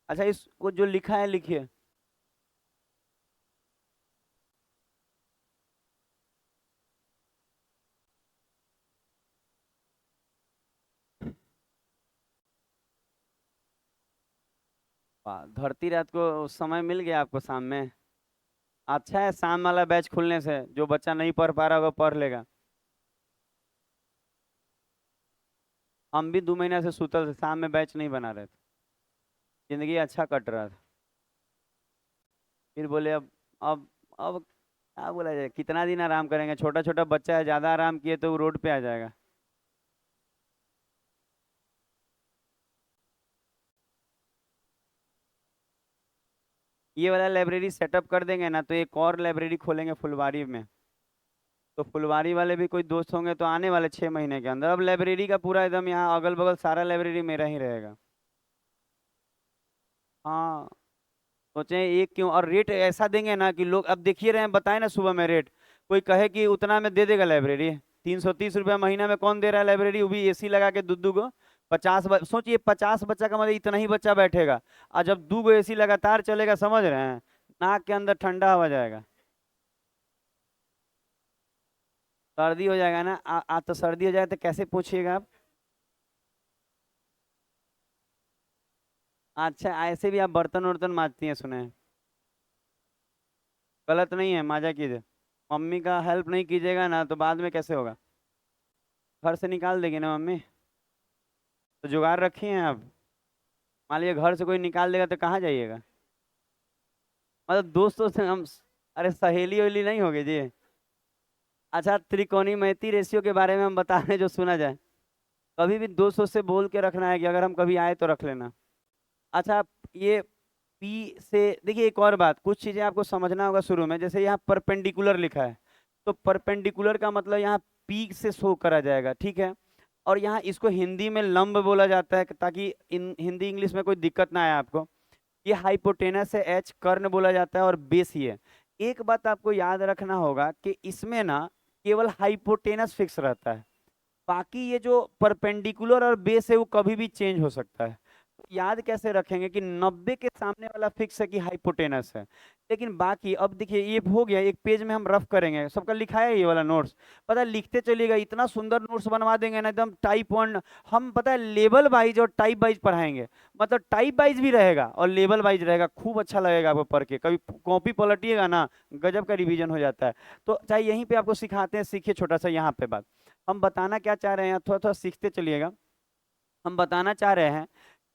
अच्छा, इसको जो लिखा है लिखिए। वाह, धरती रात को समय मिल गया आपको शाम में। अच्छा है, शाम वाला बैच खुलने से जो बच्चा नहीं पढ़ पा रहा होगा पढ़ लेगा। हम भी 2 महीने से सुतल थे, शाम में बैच नहीं बना रहे थे। जिंदगी अच्छा कट रहा था। फिर बोले अब क्या बोला जाए, कितना दिन आराम करेंगे, छोटा छोटा बच्चा है, ज्यादा आराम किए तो वो रोड पे आ जाएगा। ये वाला लाइब्रेरी सेटअप कर देंगे ना तो एक और लाइब्रेरी खोलेंगे फुलवारी में। तो फुलवारी वाले भी कोई दोस्त होंगे तो आने वाले 6 महीने के अंदर अब लाइब्रेरी का पूरा एकदम यहाँ अगल बगल सारा लाइब्रेरी मेरा ही रहेगा। हाँ, सोचे एक क्यों, और रेट ऐसा देंगे ना कि लोग अब देखिए रहे हैं, बताए ना सुबह में रेट। कोई कहे कि उतना में दे देगा लाइब्रेरी। 330 रुपया महीना में कौन दे रहा है लाइब्रेरी, वो भी एसी लगा के दू को। सोचिए 50 बच्चा का मतलब इतना ही बच्चा बैठेगा। और जब 2 एसी लगातार चलेगा, समझ रहे हैं, नाक के अंदर ठंडा हवा जाएगा। सर्दी हो जाएगा ना, तो सर्दी हो जाए तो कैसे पूछिएगा आप। अच्छा, ऐसे भी आप बर्तन वर्तन मांजती हैं सुने हैं। गलत नहीं है, माजा कीजिए। मम्मी का हेल्प नहीं कीजिएगा ना तो बाद में कैसे होगा। घर से निकाल देगी ना मम्मी। तो जुगाड़ रखी हैं आप। मान लीजिए घर से कोई निकाल देगा तो कहाँ जाइएगा। मतलब दोस्तों से हम। अरे सहेली वहेली नहीं होगी जी। अच्छा, त्रिकोणी मैती रेशियो के बारे में हम बता रहे हैं जो सुना जाए। कभी भी दोस्तों से बोल के रखना है कि अगर हम कभी आए तो रख लेना। अच्छा, ये पी से देखिए, एक और बात, कुछ चीजें आपको समझना होगा शुरू में, जैसे यहाँ परपेंडिकुलर लिखा है। तो परपेंडिकुलर का मतलब यहाँ पी से शो करा जाएगा, ठीक है। और यहाँ इसको हिंदी में लंब बोला जाता है ताकि इन हिंदी इंग्लिश में कोई दिक्कत ना आए आपको। ये हाइपोटेनस है, एच कर्ण बोला जाता है, और बेस ही है। एक बात आपको याद रखना होगा कि इसमें ना केवल हाइपोटेनस फिक्स रहता है। बाकी ये जो परपेंडिकुलर और बेस है वो कभी भी चेंज हो सकता है। याद कैसे रखेंगे कि 90 के सामने वाला फिक्स है कि हाइपोटेनस है। लेकिन बाकी अब देखिए, ये हो गया, एक पेज में हम रफ करेंगे, सबका लिखा है ये वाला नोट्स। पता है, लिखते चलिएगा, इतना सुंदर नोट्स बनवा देंगे ना एकदम टाइप 1। हम पता है लेवल वाइज और टाइप वाइज पढ़ाएंगे। मतलब टाइप वाइज भी रहेगा और लेवल वाइज रहेगा, खूब अच्छा लगेगा आपको पढ़ के, कभी कॉपी पलटिएगा ना, गजब का रिवीजन हो जाता है। तो चाहे यहीं पे आपको सिखाते हैं, सीखिए छोटा सा यहाँ पे बात। हम बताना क्या चाह रहे हैं, थोड़ा थोड़ा सीखते चलिएगा। हम बताना चाह रहे हैं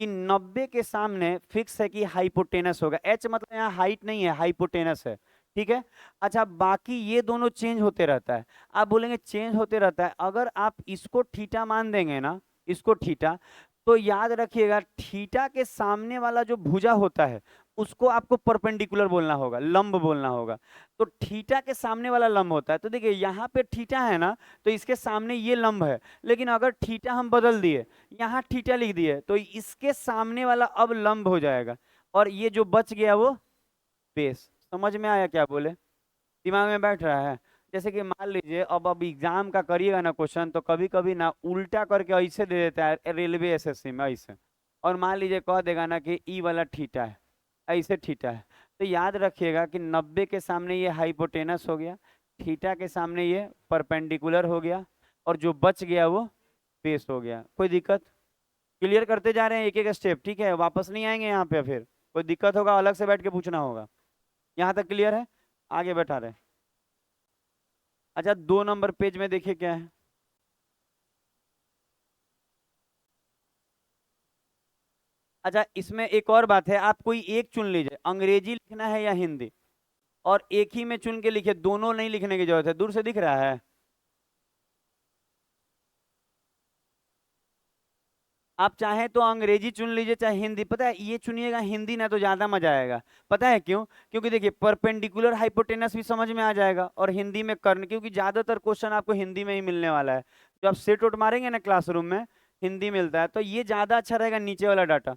कि 90 के सामने फिक्स है कि हाइपोटेनस होगा। एच मतलब यहाँ हाइट नहीं है, हाइपोटेनस है। ठीक है। अच्छा, बाकी ये दोनों चेंज होते रहता है। आप बोलेंगे चेंज होते रहता है, अगर आप इसको थीटा मान देंगे ना, इसको थीटा, तो याद रखिएगा थीटा के सामने वाला जो भुजा होता है उसको आपको परपेंडिकुलर बोलना होगा, लंब बोलना होगा। तो थीटा के सामने वाला लंब होता है, तो देखिए यहाँ पे थीटा है ना, तो इसके सामने ये लंब है। लेकिन अगर थीटा हम बदल दिए, यहाँ थीटा लिख दिए, तो इसके सामने वाला अब लंब हो जाएगा। और ये जो बच गया वो बेस। समझ में आया क्या बोले, दिमाग में बैठ रहा है। जैसे कि मान लीजिए अब एग्जाम का करिएगा ना क्वेश्चन, तो कभी कभी ना उल्टा करके ऐसे दे देता है रेलवे एसएससी में ऐसे। और मान लीजिए कह देगा ना कि ई वाला थीटा है, ऐसे थीटा है। तो याद रखिएगा कि 90 के सामने ये हाइपोटेनस हो गया, थीटा के सामने ये परपेंडिकुलर हो गया, और जो बच गया वो बेस हो गया। कोई दिक्कत। क्लियर करते जा रहे हैं एक एक स्टेप, ठीक है, वापस नहीं आएंगे यहाँ पे। फिर कोई दिक्कत होगा अलग से बैठ के पूछना होगा। यहाँ तक क्लियर है, आगे बैठा रहे। अच्छा, 2 नंबर पेज में देखिए क्या है। अच्छा, इसमें एक और बात है, आप कोई एक चुन लीजिए, अंग्रेजी लिखना है या हिंदी। और एक ही में चुन के लिखिए, दोनों नहीं लिखने की जरूरत है। दूर से दिख रहा है। आप चाहे तो अंग्रेजी चुन लीजिए चाहे हिंदी, पता है ये चुनिएगा हिंदी ना तो ज्यादा मजा आएगा। पता है क्यों, क्योंकि देखिए परपेंडिकुलर हाइपोटेनस भी समझ में आ जाएगा और हिंदी में कर्ण, क्योंकि ज्यादातर क्वेश्चन आपको हिंदी में ही मिलने वाला है। जो आप सेट आउट मारेंगे ना क्लासरूम में, हिंदी मिलता है, तो ये ज्यादा अच्छा रहेगा नीचे वाला डाटा।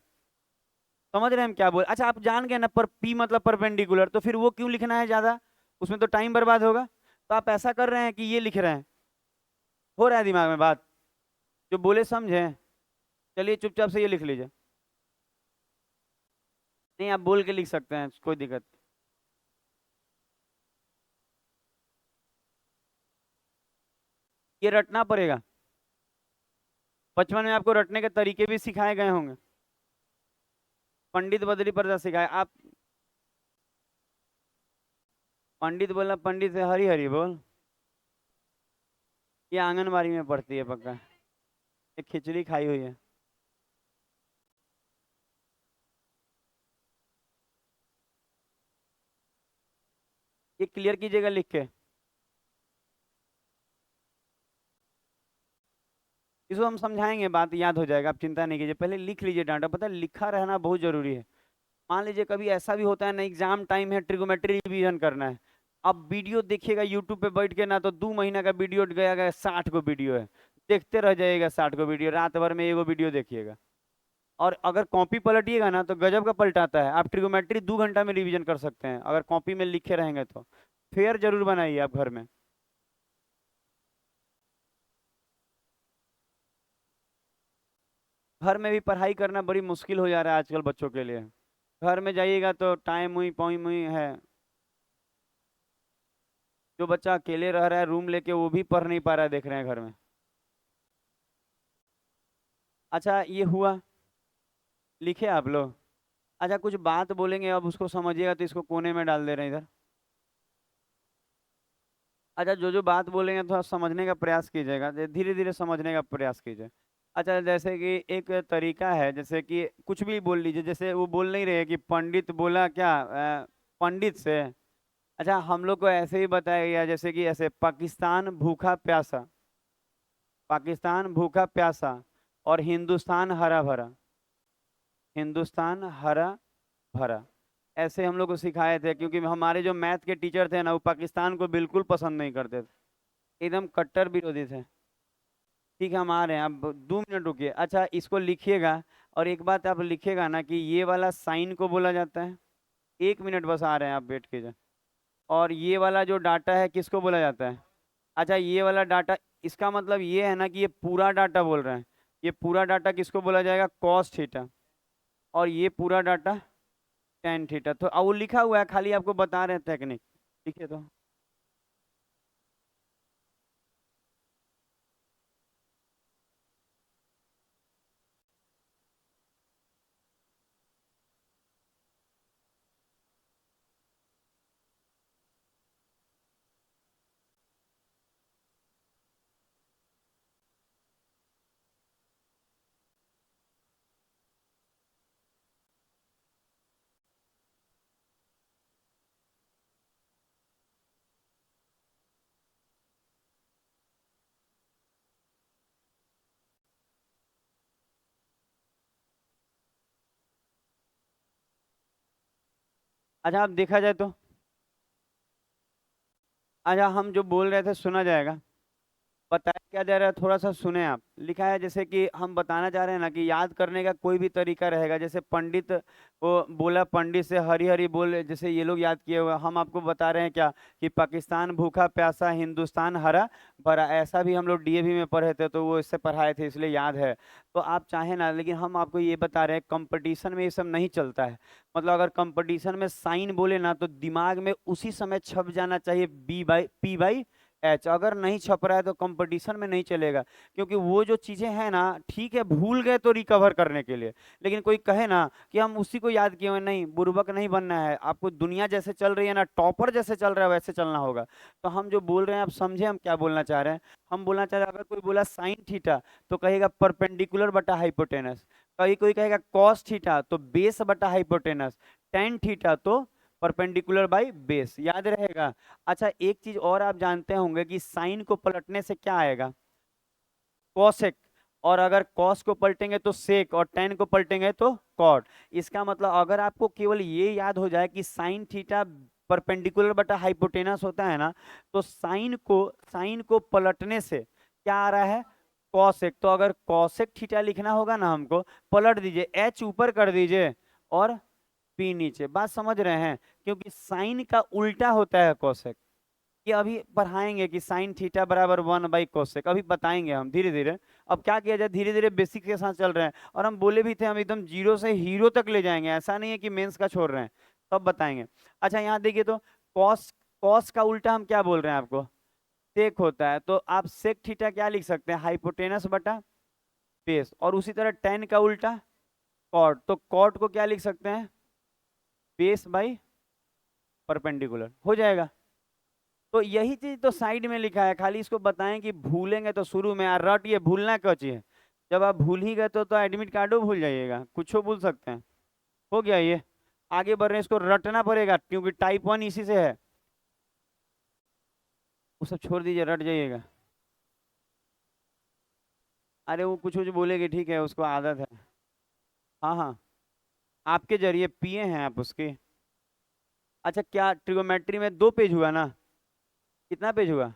समझ रहे हैं हम क्या बोल। अच्छा, आप जान गए ना पर पी मतलब परपेंडिकुलर, तो फिर वो क्यों लिखना है ज्यादा, उसमें तो टाइम बर्बाद होगा। तो आप ऐसा कर रहे हैं कि ये लिख रहे हैं। हो रहा है दिमाग में बात, जो बोले समझे। चलिए चुपचाप से ये लिख लीजिए। नहीं, आप बोल के लिख सकते हैं, कोई दिक्कत नहीं। ये रटना पड़ेगा। बचपन में आपको रटने के तरीके भी सिखाए गए होंगे। पंडित बदरी प्रसाद सिखाए आप। पंडित बोला, पंडित से हरी हरी बोल। ये आंगनबाड़ी में पढ़ती है पक्का। ये खिचड़ी खाई हुई है। ये क्लियर कीजिएगा लिख के। इसको हम समझाएंगे, बात याद हो जाएगा, आप चिंता नहीं कीजिए, पहले लिख लीजिए डाटा, पता है लिखा रहना बहुत जरूरी है। मान लीजिए कभी ऐसा भी होता है ना, एग्जाम टाइम है, ट्रिगोमेट्री रिवीजन करना है। अब वीडियो देखिएगा यूट्यूब पे बैठ के ना, तो 2 महीना का वीडियो गया गया 60 को वीडियो है। देखते रह जाइएगा 60 को वीडियो, रात भर में एगो वीडियो देखिएगा। और अगर कॉपी पलटिएगा ना तो गजब का पलटाता है। आप ट्रिगोमेट्री 2 घंटा में रिवीजन कर सकते हैं अगर कॉपी में लिखे रहेंगे तो। फेयर जरूर बनाइए आप घर में। घर में भी पढ़ाई करना बड़ी मुश्किल हो जा रहा है आजकल बच्चों के लिए। घर में जाइएगा तो टाइम हुई पौई मुई है। जो बच्चा अकेले रह रहा है रूम लेके, वो भी पढ़ नहीं पा रहा है, देख रहे हैं घर में। अच्छा ये हुआ, लिखे आप लोग। अच्छा कुछ बात बोलेंगे, अब उसको समझिएगा तो इसको कोने में डाल दे रहे हैं इधर। अच्छा जो जो बात बोलेंगे थोड़ा समझने का प्रयास कीजिएगा, धीरे धीरे समझने का प्रयास कीजिए। अच्छा जैसे कि एक तरीका है, जैसे कि कुछ भी बोल लीजिए, जैसे वो बोल नहीं रहे कि पंडित बोला क्या, पंडित से। अच्छा हम लोग को ऐसे ही बताया गया, जैसे कि ऐसे पाकिस्तान भूखा प्यासा, पाकिस्तान भूखा प्यासा, और हिंदुस्तान हरा भरा, हिंदुस्तान हरा भरा। ऐसे हम लोग को सिखाए थे, क्योंकि हमारे जो मैथ के टीचर थे ना, वो पाकिस्तान को बिल्कुल पसंद नहीं करते थे, एकदम कट्टर विरोधी थे। ठीक है हम आ रहे हैं, अब 2 मिनट रुकिए। अच्छा इसको लिखिएगा, और एक बात आप लिखिएगा ना कि ये वाला साइन को बोला जाता है। 1 मिनट बस आ रहे हैं, आप वेट कीजिए। और ये वाला जो डाटा है किसको बोला जाता है। अच्छा ये वाला डाटा, इसका मतलब ये है ना कि ये पूरा डाटा बोल रहे हैं। ये पूरा डाटा किसको बोला जाएगा, कॉस थीटा। और ये पूरा डाटा टेन थीटा। तो अब वो लिखा हुआ है, खाली आपको बता रहे हैं टेक्निक। ठीक है तो अच्छा आप देखा जाए तो, अच्छा हम जो बोल रहे थे सुना जाएगा। बताया क्या जा रहा है, थोड़ा सा सुने आप। लिखा है जैसे कि हम बताना चाह रहे हैं ना कि याद करने का कोई भी तरीका रहेगा, जैसे पंडित को बोला, पंडित से हरी हरी बोल, जैसे ये लोग याद किए हुए, हम आपको बता रहे हैं क्या कि पाकिस्तान भूखा प्यासा, हिंदुस्तान हरा भरा। ऐसा भी हम लोग डीएवी में पढ़े थे, तो वो इससे पढ़ाए थे इसलिए याद है। तो आप चाहें ना, लेकिन हम आपको ये बता रहे हैं कंपटीशन में ये सब नहीं चलता है। मतलब अगर कंपटीशन में साइन बोले ना, तो दिमाग में उसी समय छप जाना चाहिए B/P/H। अगर नहीं छप रहा है तो कंपटीशन में नहीं चलेगा। क्योंकि वो जो चीजें हैं ना, ठीक है भूल गए तो रिकवर करने के लिए। लेकिन कोई कहे ना कि हम उसी को याद किए हुए, नहीं, बुर्बक नहीं बनना है आपको। दुनिया जैसे चल रही है ना, टॉपर जैसे चल रहा है वैसे चलना होगा। तो हम जो बोल रहे हैं आप समझे हम क्या बोलना चाह रहे हैं। हम बोलना चाह रहे हैं, अगर कोई बोला साइन थीटा तो कहेगा परपेंडिकुलर बटा हाइपोटेनस। कहीं कोई कहेगा कॉस थीटा तो बेस बटा हाइपोटेनस। टेन थीटा तो परपेंडिकुलर बाई बेस, याद रहेगा। अच्छा एक चीज और आप जानते होंगे कि साइन को पलटने से क्या आएगा, कॉसेक। और अगर कॉस को पलटेंगे तो सेक, और टेन को पलटेंगे तो कॉट। इसका मतलब अगर आपको केवल ये याद हो जाए कि साइन थीटा परपेंडिकुलर बटा हाइपोटेनस होता है ना, तो साइन को पलटने से क्या आ रहा है, कॉसेक। तो अगर कॉसेक थीटा लिखना होगा ना हमको, पलट दीजिए, एच ऊपर कर दीजिए और पी नीचे। बात समझ रहे हैं, क्योंकि साइन का उल्टा होता है कॉसेक। ये अभी पढ़ाएंगे कि साइन थीटा बराबर 1/कोसेक, अभी बताएंगे हम धीरे धीरे। अब क्या किया जाए, धीरे धीरे बेसिक के साथ चल रहे हैं, और हम बोले भी थे हम एकदम जीरो से हीरो तक ले जाएंगे, ऐसा नहीं है कि मेंस का छोड़ रहे हैं, तब बताएंगे। अच्छा यहाँ देखिए तो कॉस, कॉस का उल्टा हम क्या बोल रहे हैं आपको, सेक होता है, तो आप सेक थीटा क्या लिख सकते हैं, हाइपोटेनस बटा बेस। और उसी तरह टेन का उल्टा कॉट, तो कॉट को क्या लिख सकते हैं, बेस बाई परपेंडिकुलर, हो जाएगा। तो यही चीज तो साइड में लिखा है, खाली इसको बताएं कि भूलेंगे तो शुरू में यार रट, ये भूलना क्या चीज है, जब आप भूल ही गए तो एडमिट कार्डो भूल जाइएगा, कुछ भूल सकते हैं। हो गया ये, आगे बढ़ रहे हैं, इसको रटना पड़ेगा क्योंकि टाइप 1 इसी से है, वो सब छोड़ दीजिए, रट जाइएगा। अरे वो कुछ कुछ बोलेगी, ठीक है, उसको आदत है। हाँ हाँ, आपके जरिए पिए हैं आप उसके। अच्छा क्या ट्रिगोमेट्री में 2 पेज हुआ ना, कितना पेज हुआ,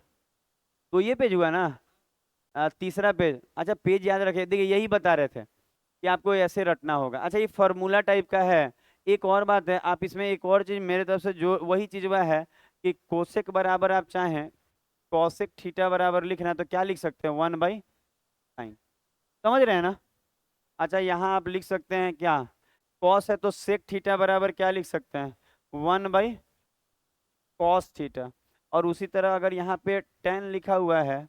तो ये पेज हुआ ना, तीसरा पेज। अच्छा पेज याद रखे, देखिए यही बता रहे थे कि आपको ऐसे रटना होगा। अच्छा ये फॉर्मूला टाइप का है। एक और बात है, आप इसमें एक और चीज मेरे तरफ से जो वही चीज वह है कि कोसेक बराबर आप चाहें कॉसेक थीटा बराबर लिखना तो क्या लिख सकते हैं, 1/साइन, समझ रहे हैं ना। अच्छा यहाँ आप लिख सकते हैं क्या, कॉस है तो सेक थीटा बराबर क्या लिख सकते हैं, 1/कॉस थीटा। और उसी तरह अगर यहाँ पे टेन लिखा हुआ है,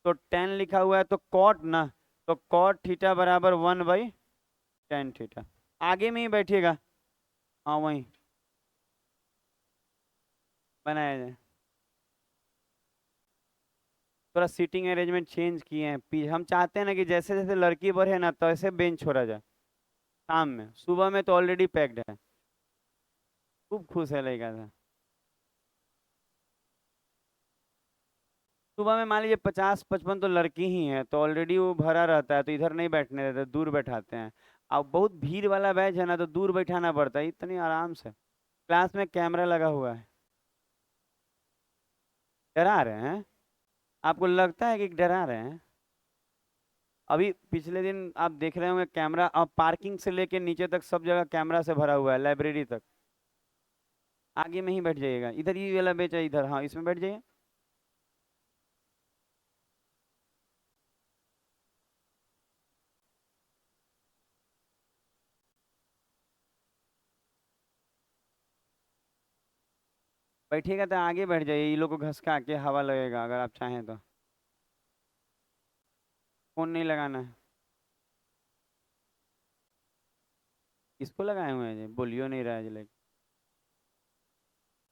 तो टेन लिखा हुआ है तो कॉट ना, तो कॉट थीटा बराबर 1/tan थीटा। आगे में ही बैठिएगा, हाँ वहीं बनाया जाए। थोड़ा सीटिंग अरेंजमेंट चेंज किए हैं, हम चाहते हैं ना कि जैसे जैसे लड़की बढ़े ना तो ऐसे बेंच छोड़ा जाए, शाम में, सुबह में तो ऑलरेडी पैक्ड है। खूब खुश है लड़का था। सुबह में मान लीजिए 50-55 तो लड़की ही है, तो ऑलरेडी वो भरा रहता है, तो इधर नहीं बैठने देते, दूर बैठाते हैं। अब बहुत भीड़ वाला बैच है ना, तो दूर बैठाना पड़ता है, इतनी आराम से। क्लास में कैमरा लगा हुआ है। डरा रहे हैं, आपको लगता है कि डरा रहे हैं। अभी पिछले दिन आप देख रहे होंगे कैमरा, अब पार्किंग से लेके नीचे तक सब जगह कैमरा से भरा हुआ है, लाइब्रेरी तक। आगे में ही बैठ जाइएगा, इधर ही वाला बेच है इधर, हाँ इसमें बैठ जाइए। बैठिएगा तो आगे बैठ जाइए, ये लोग को घसका के हवा लगेगा अगर आप चाहें तो। फोन नहीं लगाना है, इसको लगाए हुए हैं जी, बोलियो नहीं रहा है जी लेकिन।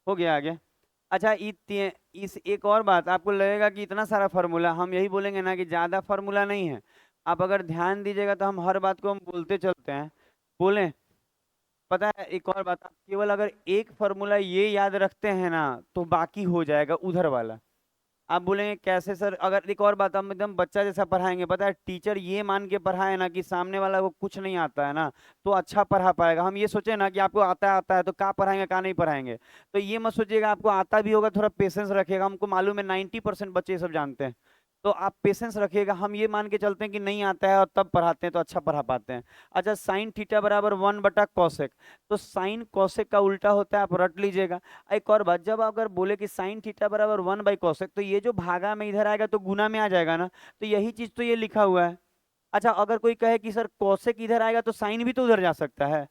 हो गया आगे। अच्छा इस एक और बात, आपको लगेगा कि इतना सारा फार्मूला, हम यही बोलेंगे ना कि ज़्यादा फार्मूला नहीं है। आप अगर ध्यान दीजिएगा तो हम हर बात को हम बोलते चलते हैं, बोलें। पता है एक और बात, आप केवल अगर एक फार्मूला ये याद रखते हैं ना तो बाकी हो जाएगा उधर वाला। आप बोलेंगे कैसे सर, अगर एक और बात, हम एकदम बच्चा जैसा पढ़ाएंगे, पता है टीचर ये मान के पढ़ाए ना कि सामने वाला को कुछ नहीं आता है ना तो अच्छा पढ़ा पाएगा। हम ये सोचे ना कि आपको आता है तो क्या पढ़ाएंगे क्या नहीं पढ़ाएंगे, तो ये मत सोचिएगा, आपको आता भी होगा, थोड़ा पेशेंस रखिएगा। हमको मालूम है 90% बच्चे ये सब जानते हैं, तो आप पेशेंस रखिएगा। हम ये मान के चलते हैं कि नहीं आता है और तब पढ़ाते हैं तो अच्छा पढ़ा पाते हैं। अच्छा साइन थीटा बराबर 1/कॉसेक, तो साइन कॉसेक का उल्टा होता है, आप रट लीजिएगा। एक और बात, जब अगर बोले कि साइन थीटा बराबर 1/कॉसेक, तो ये जो भागा में इधर आएगा तो गुना में आ जाएगा ना, तो यही चीज तो ये लिखा हुआ है। अच्छा अगर कोई कहे कि सर कॉसेक इधर आएगा तो साइन भी तो उधर जा सकता है,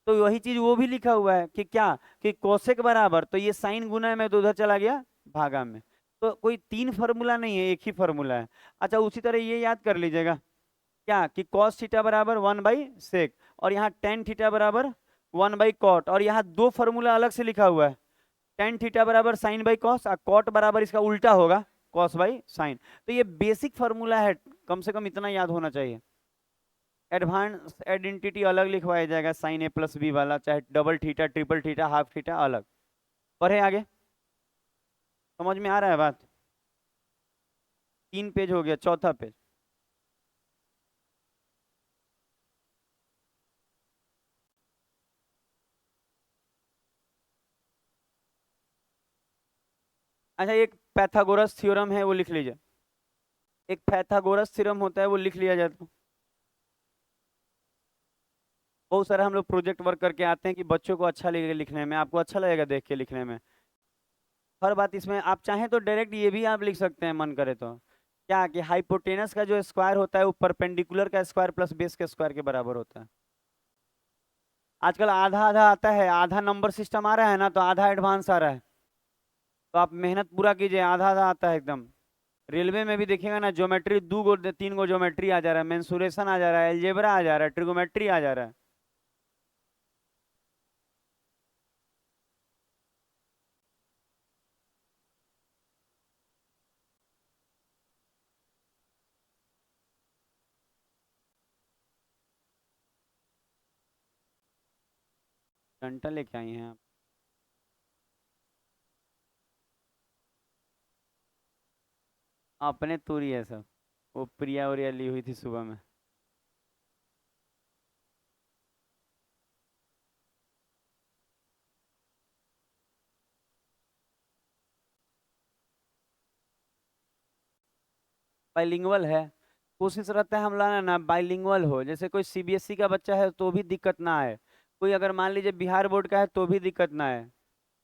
तो वही चीज वो भी लिखा हुआ है कि क्या, कि कॉसेक बराबर, तो ये साइन गुना में तो उधर चला गया भागा में। तो कोई 3 फार्मूला नहीं है, एक ही फार्मूला है। अच्छा उसी तरह ये याद कर लीजिएगा क्या, कि कॉस थीटा बराबर 1/सेक, और यहाँ टेन थीटा बराबर 1/कॉट, और यहाँ 2 फार्मूला अलग से लिखा हुआ है, टेन थीटा बराबर साइन बाई कॉस, और कॉट बराबर इसका उल्टा होगा कॉस बाई साइन। तो ये बेसिक फार्मूला है, कम से कम इतना याद होना चाहिए। एडवांस आइडेंटिटी अलग लिखवाया जाएगा, साइन A+B वाला, चाहे double theta triple theta half theta अलग। पढ़े आगे, समझ में आ रहा है बात। 3 पेज हो गया, चौथा पेज। अच्छा एक पैथागोरस थ्योरम है वो लिख लीजिए, एक पैथागोरस थ्योरम होता है वो लिख लिया जाता है। बहुत सारा हम लोग प्रोजेक्ट वर्क करके आते हैं कि बच्चों को अच्छा लगेगा लिखने में, आपको अच्छा लगेगा देख के लिखने में। हर बात इसमें आप चाहें तो डायरेक्ट ये भी आप लिख सकते हैं मन करे तो, क्या कि हाइपोटेनस का जो स्क्वायर होता है वो परपेंडिकुलर का स्क्वायर प्लस बेस के स्क्वायर के बराबर होता है। आजकल आधा आधा आता है, आधा नंबर सिस्टम आ रहा है ना, तो आधा एडवांस आ रहा है, तो आप मेहनत पूरा कीजिए, आधा आधा आता है एकदम। रेलवे में भी देखिएगा ना, ज्योमेट्री 2 गो 3 गो ज्योमेट्री आ जा रहा है, मेंसुरेशन आ जा रहा है, एलजेब्रा आ जा रहा है, ट्रिगोमेट्री आ जा रहा है। घंटा लेके आई हैं आप? अपने तूरी है सब, वो प्रिया उरिया ली हुई थी सुबह में। बाइलिंगुअल है, कोशिश रहता है हम लाना ना बाइलिंगुअल हो, जैसे कोई सीबीएसई का बच्चा है तो भी दिक्कत ना आए, कोई अगर मान लीजिए बिहार बोर्ड का है तो भी दिक्कत ना आए,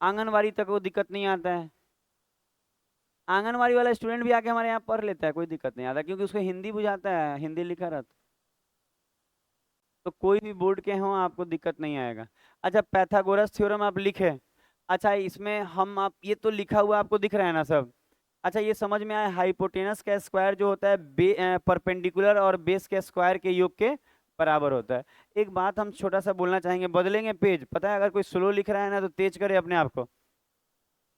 आंगनवाड़ी तक वो दिक्कत नहीं आता है। आंगनवाड़ी वाला स्टूडेंट भी आके हमारे यहाँ पढ़ लेता है, कोई दिक्कत नहीं आता, क्योंकि उसको हिंदी बुझाता है, हिंदी लिखा रहता है। तो कोई भी बोर्ड के हों आपको दिक्कत नहीं आएगा। अच्छा, पैथागोरस थ्योरम आप लिखे? अच्छा, इसमें हम आप ये तो लिखा हुआ आपको दिख रहा है ना सब? अच्छा, ये समझ में आया, हाइपोटेनस का स्क्वायर जो होता है परपेंडिकुलर और बेस के स्क्वायर के योग के बराबर होता है। एक बात हम छोटा सा बोलना चाहेंगे, बदलेंगे पेज, पता है अगर कोई स्लो लिख रहा है ना तो तेज करे अपने आप को,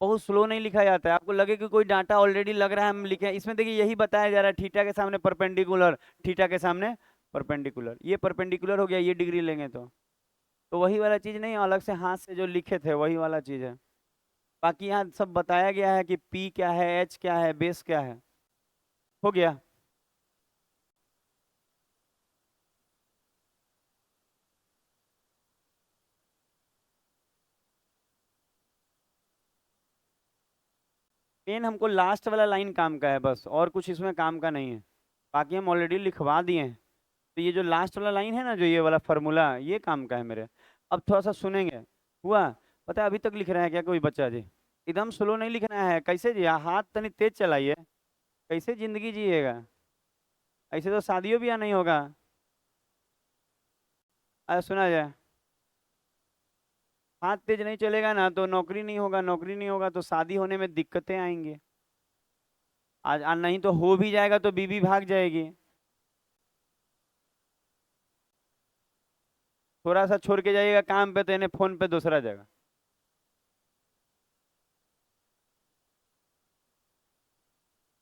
बहुत स्लो नहीं लिखा जाता है, आपको लगे कि कोई डाटा ऑलरेडी लग रहा है हम लिखे, इसमें देखिए यही बताया जा रहा है, थीटा के सामने परपेंडिकुलर, थीटा के सामने परपेंडिकुलर, ये परपेंडिकुलर हो गया, ये डिग्री लेंगे तो वही वाला चीज नहीं, अलग से हाथ से जो लिखे थे वही वाला चीज है। बाकी यहाँ सब बताया गया है कि पी क्या है, एच क्या है, बेस क्या है। हो गया। मेन हमको लास्ट वाला लाइन काम का है बस, और कुछ इसमें काम का नहीं है, बाकी हम ऑलरेडी लिखवा दिए हैं। तो ये जो लास्ट वाला लाइन है ना, जो ये वाला फॉर्मूला, ये काम का है मेरे। अब थोड़ा सा सुनेंगे। हुआ? पता है अभी तक लिख रहे हैं क्या कोई बच्चा जी? एकदम स्लो नहीं लिखना है, कैसे जी, हाथ तनी तेज चलाइए, कैसे जिंदगी जिएगा? ऐसे तो शादियों भी नहीं होगा। अरे सुना जाए, हाथ तेज नहीं चलेगा ना तो नौकरी नहीं होगा, नौकरी नहीं होगा तो शादी होने में दिक्कतें आएंगी। आज नहीं तो हो भी जाएगा तो बीवी भाग जाएगी। थोड़ा सा छोड़ के जाइएगा काम पे तो इन्हें फोन पे दूसरा जगह।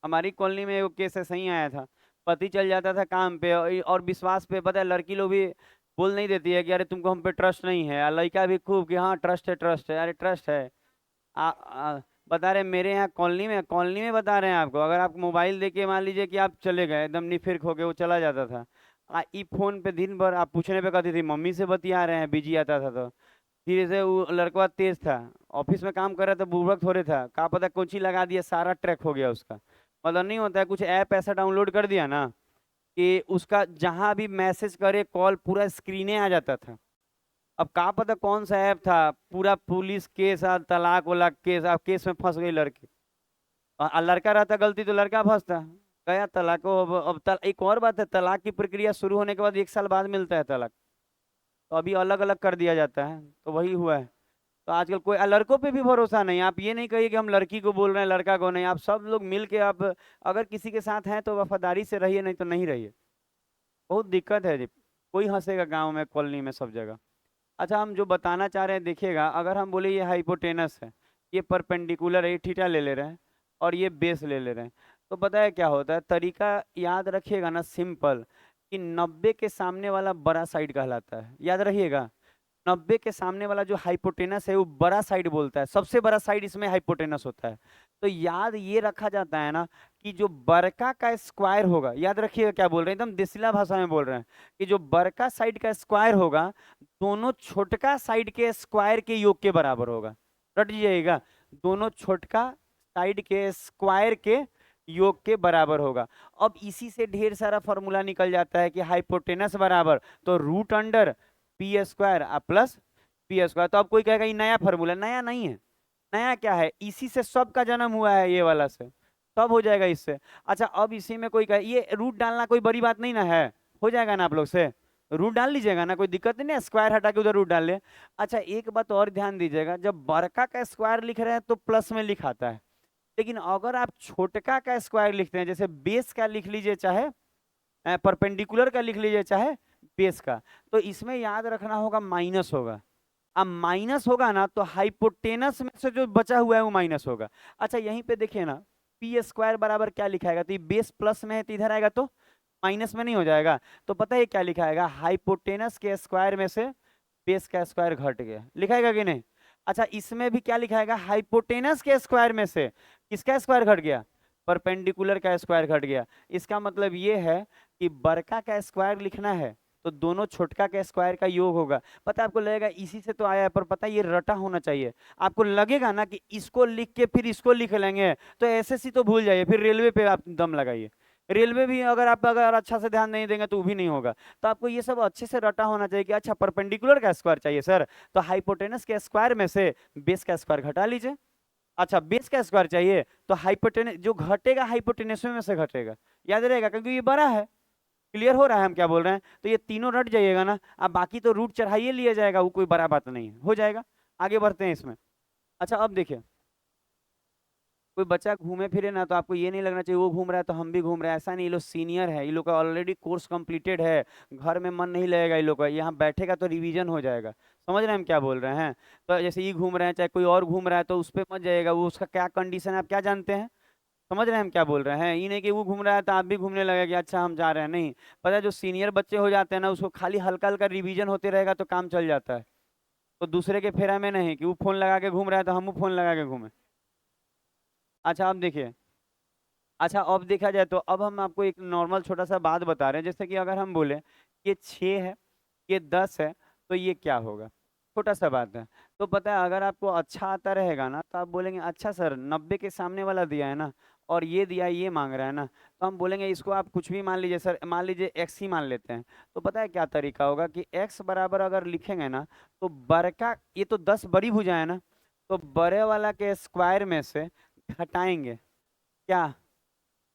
हमारी कॉलोनी में एक केस ऐसा ही आया था, पति चल जाता था काम पे, और विश्वास पे, पता है लड़की लोग भी बोल नहीं देती है कि अरे तुमको हम पे ट्रस्ट नहीं है, और लड़का भी खूब कि हाँ ट्रस्ट है, ट्रस्ट है, अरे ट्रस्ट है। बता रहे मेरे यहाँ कॉलोनी में बता रहे हैं आपको, अगर आप मोबाइल देके मान लीजिए कि आप चले गए एकदम निफिर होके, वो चला जाता था। ई फोन पे दिन भर आप पूछने पे कहती थी मम्मी से बतिया रहे हैं, बिजी आता था तो। धीरे से वो लड़का तेज था, ऑफिस में काम कर रहा था, बुर्बक थोड़े था, का पता कोची लगा दिया, सारा ट्रैक हो गया उसका। मतलब नहीं होता है, कुछ ऐप ऐसा डाउनलोड कर दिया ना कि उसका जहां भी मैसेज करे कॉल पूरा स्क्रीने आ जाता था। अब का पता कौन सा ऐप था, पूरा पुलिस केस और तलाक वलाक केस, अब केस में फंस गई लड़की। और लड़का रहता गलती तो लड़का फंसता, गया तलाक को। एक और बात है, तलाक की प्रक्रिया शुरू होने के बाद 1 साल बाद मिलता है तलाक, तो अभी अलग अलग कर दिया जाता है, तो वही हुआ है। तो आजकल कोई लड़कों पे भी भरोसा नहीं, आप ये नहीं कहिए कि हम लड़की को बोल रहे हैं लड़का को नहीं, आप सब लोग मिल के आप अगर किसी के साथ हैं तो वफादारी से रहिए, नहीं तो नहीं रहिए। बहुत दिक्कत है जी, कोई हंसेगा गांव में, कॉलोनी में, सब जगह। अच्छा, हम जो बताना चाह रहे हैं देखिएगा, अगर हम बोले ये हाइपोटेनस है, ये परपेंडिकुलर है, ये थीटा ले ले रहे हैं, और ये बेस ले ले रहे हैं, तो पता है क्या होता है, तरीका याद रखिएगा ना, सिंपल, कि 90 के सामने वाला बड़ा साइड कहलाता है, याद रखिएगा। 90 के सामने वाला जो हाइपोटेनस है वो बड़ा साइड बोलता है, सबसे बड़ा साइड इसमें हाइपोटेनस होता है। तो याद ये रखा जाता है ना कि जो बड़का का स्क्वायर होगा, याद रखिएगा क्या बोल रहे हैं, एकदम देसिला भाषा में बोल रहे हैं, कि जो बड़का साइड का स्क्वायर होगा दोनों छोटका साइड के स्क्वायर के योग के बराबर होगा। रट जाइएगा, दोनों छोटका साइड के स्क्वायर के योग के बराबर होगा। अब इसी से ढेर सारा फॉर्मूला निकल जाता है कि हाइपोटेनस बराबर तो root under P square plus P square. तो अब कोई कहेगा ये नया फॉर्मूला, नया नहीं है, नया क्या है, इसी से सब का जन्म हुआ है, ये वाला से सब हो जाएगा इससे। अच्छा अब इसी में कोई ये रूट डालना कोई बड़ी बात नहीं ना है, हो जाएगा ना आप लोग से, रूट डाल लीजिएगा ना, कोई दिक्कत नहीं है, स्क्वायर हटा के उधर रूट डाल ले। अच्छा एक बात और ध्यान दीजिएगा, जब बड़का का स्क्वायर लिख रहे हैं तो प्लस में लिखाता है, लेकिन अगर आप छोटका का स्क्वायर लिखते हैं, जैसे बेस का लिख लीजिए चाहे परपेंडिकुलर का लिख लीजिए चाहे बेस का, तो इसमें याद रखना होगा माइनस होगा। अब माइनस होगा ना तो हाइपोटेनस में से जो बचा हुआ है वो माइनस होगा। अच्छा यहीं पे देखिए ना, पी स्क्वायर बराबर क्या लिखाएगा, तो ये बेस प्लस में है तो इधर आएगा तो माइनस में नहीं हो जाएगा, तो पता है क्या लिखाएगा, हाइपोटेनस के स्क्वायर में से बेस का स्क्वायर घट गया, लिखाएगा कि नहीं। अच्छा इसमें भी क्या लिखाएगा, हाइपोटेनस के स्क्वायर में से किसका स्क्वायर घट गया, परपेंडिकुलर का स्क्वायर घट गया। इसका मतलब ये है कि बड़का का स्क्वायर लिखना है तो दोनों छोटका के स्क्वायर का योग होगा। पता है आपको लगेगा इसी से तो आया है, पर पता है ये रटा होना चाहिए। आपको लगेगा ना कि इसको लिख के फिर इसको लिख लेंगे तो एसएससी तो भूल जाइए, फिर रेलवे पे आप दम लगाइए, रेलवे भी अगर अच्छा से ध्यान नहीं देंगे तो वो भी नहीं होगा। तो आपको ये सब अच्छे से रटा होना चाहिए कि अच्छा परपेंडिकुलर का स्क्वायर चाहिए सर, तो हाइपोटेनस के स्क्वायर में से बेस का स्क्वायर घटा लीजिए। अच्छा बेस का स्क्वायर चाहिए तो हाइपोटेनस जो घटेगा हाइपोटेनस में से घटेगा, याद रहेगा क्योंकि ये बड़ा है। क्लियर हो रहा है हम क्या बोल रहे हैं, तो ये तीनों रट जाइएगा ना, अब बाकी तो रूट चढ़ाइए लिया जाएगा, वो कोई बड़ा बात नहीं है, हो जाएगा। आगे बढ़ते हैं इसमें। अच्छा अब देखिए, कोई बच्चा घूमे फिरे ना तो आपको ये नहीं लगना चाहिए वो घूम रहा है तो हम भी घूम रहे हैं, ऐसा नहीं, ये लोग सीनियर है, ये लोग का ऑलरेडी कोर्स कंप्लीटेड है, घर में मन नहीं लगेगा ये लोग का, यहाँ बैठेगा तो रिवीजन हो जाएगा। समझ रहे हैं हम क्या बोल रहे हैं। तो जैसे ये घूम रहे हैं चाहे कोई और घूम रहा है तो उस पर मत जाइएगा, वो उसका क्या कंडीशन है आप क्या जानते हैं। समझ रहे हैं हम क्या बोल रहे हैं, ये नहीं कि वो घूम रहा है तो आप भी घूमने लगे कि अच्छा हम जा रहे हैं, नहीं। पता है जो सीनियर बच्चे हो जाते हैं ना उसको खाली हल्का हल्का रिवीजन होते रहेगा तो काम चल जाता है। तो दूसरे के फेरा में नहीं कि वो फोन लगा के घूम रहा है तो हम फोन लगा के घूमे। अच्छा अब देखिए, अच्छा अब देखा जाए तो अब हम आपको एक नॉर्मल छोटा सा बात बता रहे हैं, जैसे कि अगर हम बोले ये 6 है, ये 10 है, तो ये क्या होगा, छोटा सा बात है। तो पता है अगर आपको अच्छा आता रहेगा ना तो आप बोलेंगे अच्छा सर 90 के सामने वाला दिया है ना और ये दिया है, ये मांग रहा है ना, तो हम बोलेंगे इसको आप कुछ भी मान लीजिए सर, मान लीजिए एक्स ही मान लेते हैं। तो पता है क्या तरीका होगा कि एक्स बराबर अगर लिखेंगे ना तो बड़का, ये तो 10 बड़ी भुजा है ना, तो बड़े वाला के स्क्वायर में से घटाएंगे क्या,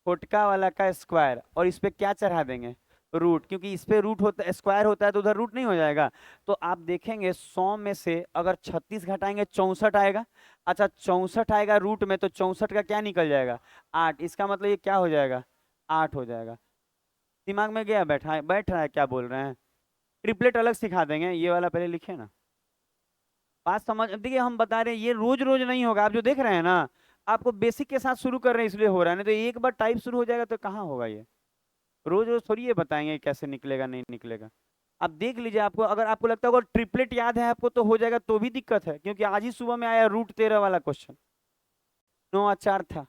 छोटका वाला का स्क्वायर, और इस पे क्या चढ़ा देंगे, रूट, क्योंकि इस पे रूट होता स्क्वायर होता है तो उधर रूट नहीं हो जाएगा। तो आप देखेंगे 100 में से अगर 36 घटाएंगे 64 आएगा। अच्छा 64 आएगा रूट में तो 64 का क्या निकल जाएगा, 8, इसका मतलब ये क्या हो जाएगा, 8 हो जाएगा। दिमाग में गया, बैठ रहा है क्या बोल रहे हैं। ट्रिपलेट अलग सिखा देंगे, ये वाला पहले लिखे ना, बात समझ, देखिए हम बता रहे हैं ये रोज रोज नहीं होगा, आप जो देख रहे हैं ना आपको बेसिक के साथ शुरू कर रहे हैं इसलिए हो रहा है, नहीं तो एक बार टाइप शुरू हो जाएगा तो कहाँ होगा ये, रोज रोज थोड़ी ये बताएंगे कैसे निकलेगा नहीं निकलेगा। आप देख लीजिए, आपको अगर आपको लगता है अगर ट्रिपलेट याद है आपको तो हो जाएगा, तो भी दिक्कत है क्योंकि आज ही सुबह में आया रूट 13 वाला क्वेश्चन, 9 और 4 था,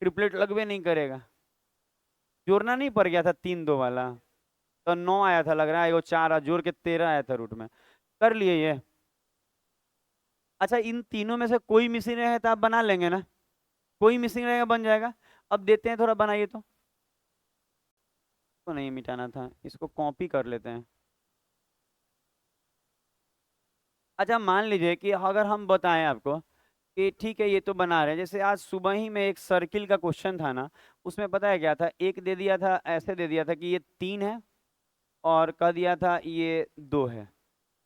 ट्रिपलेट लगभग नहीं करेगा, जोड़ना नहीं पड़ गया था 3 2 वाला, तो 9 आया था लग रहा है, वो 4 जोड़ के 13 आया था रूट में, कर लिए ये। अच्छा इन तीनों में से कोई मिसिंग रहे तो आप बना लेंगे ना, कोई मिसिंग रहेगा बन जाएगा। अब देते हैं थोड़ा बनाइए तो नहीं मिटाना था, इसको कॉपी कर लेते हैं। अच्छा मान लीजिए कि अगर हम बताएं आपको कि ठीक है ये तो बना रहे हैं, जैसे आज सुबह ही में एक सर्किल का क्वेश्चन था ना, उसमें पता है क्या था, एक दे दिया था ऐसे दे दिया था कि ये 3 है और कह दिया था ये 2 है,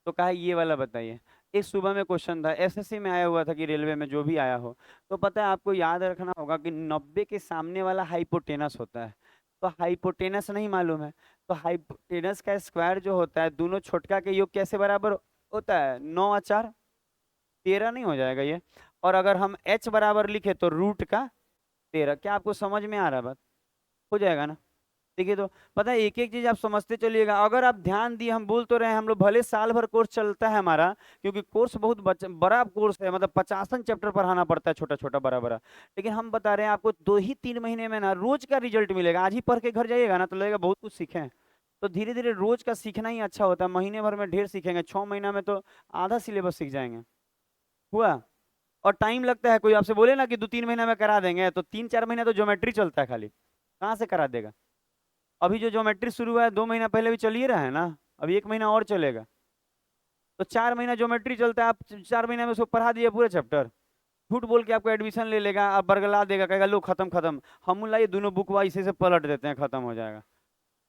तो कहा ये वाला बताइए। एक सुबह में क्वेश्चन था एसएससी में आया हुआ था कि रेलवे में जो भी आया हो, तो पता है आपको याद रखना होगा कि 90 के सामने वाला हाइपोटेनस होता है, तो हाइपोटेनस नहीं मालूम है, तो हाइपोटेनस का स्क्वायर जो होता है दोनों छोटका के योग कैसे बराबर होता है, 9 और 4 13 नहीं हो जाएगा ये। और अगर हम h बराबर लिखे तो रूट 13, क्या आपको समझ में आ रहा है बात, हो जाएगा ना। देखिए तो पता है एक एक चीज आप समझते चलिएगा, अगर आप ध्यान दिए, हम बोल तो रहे हैं हम लोग भले साल भर कोर्स चलता है हमारा, क्योंकि कोर्स बहुत बड़ा कोर्स है, मतलब 50 चैप्टर पढ़ाना पड़ता है, छोटा छोटा बड़ा बड़ा, लेकिन हम बता रहे हैं आपको 2 ही 3 महीने में ना रोज का रिजल्ट मिलेगा। आज ही पढ़ के घर जाइएगा ना तो लगेगा बहुत कुछ सीखे हैं। तो धीरे धीरे रोज का सीखना ही अच्छा होता है, महीने भर में ढेर सीखेंगे, 6 महीना में तो आधा सिलेबस सीख जाएंगे। हुआ। और टाइम लगता है, कोई आपसे बोले ना कि 2 3 महीना में करा देंगे तो 3 4 महीना तो ज्योमेट्री चलता है खाली, कहाँ से करा देगा। अभी जो ज्योमेट्री शुरू हुआ है 2 महीना पहले भी चल ही रहा है ना, अभी 1 महीना और चलेगा, तो 4 महीना ज्योमेट्री चलता है, आप 4 महीने में उसको पढ़ा दिए पूरे चैप्टर, झूठ बोल के आपको एडमिशन ले लेगा, आप बरगला देगा, कहेगा लो खत्म खत्म, हम लाइए दोनों बुक वाइस से पलट देते हैं, खत्म हो जाएगा।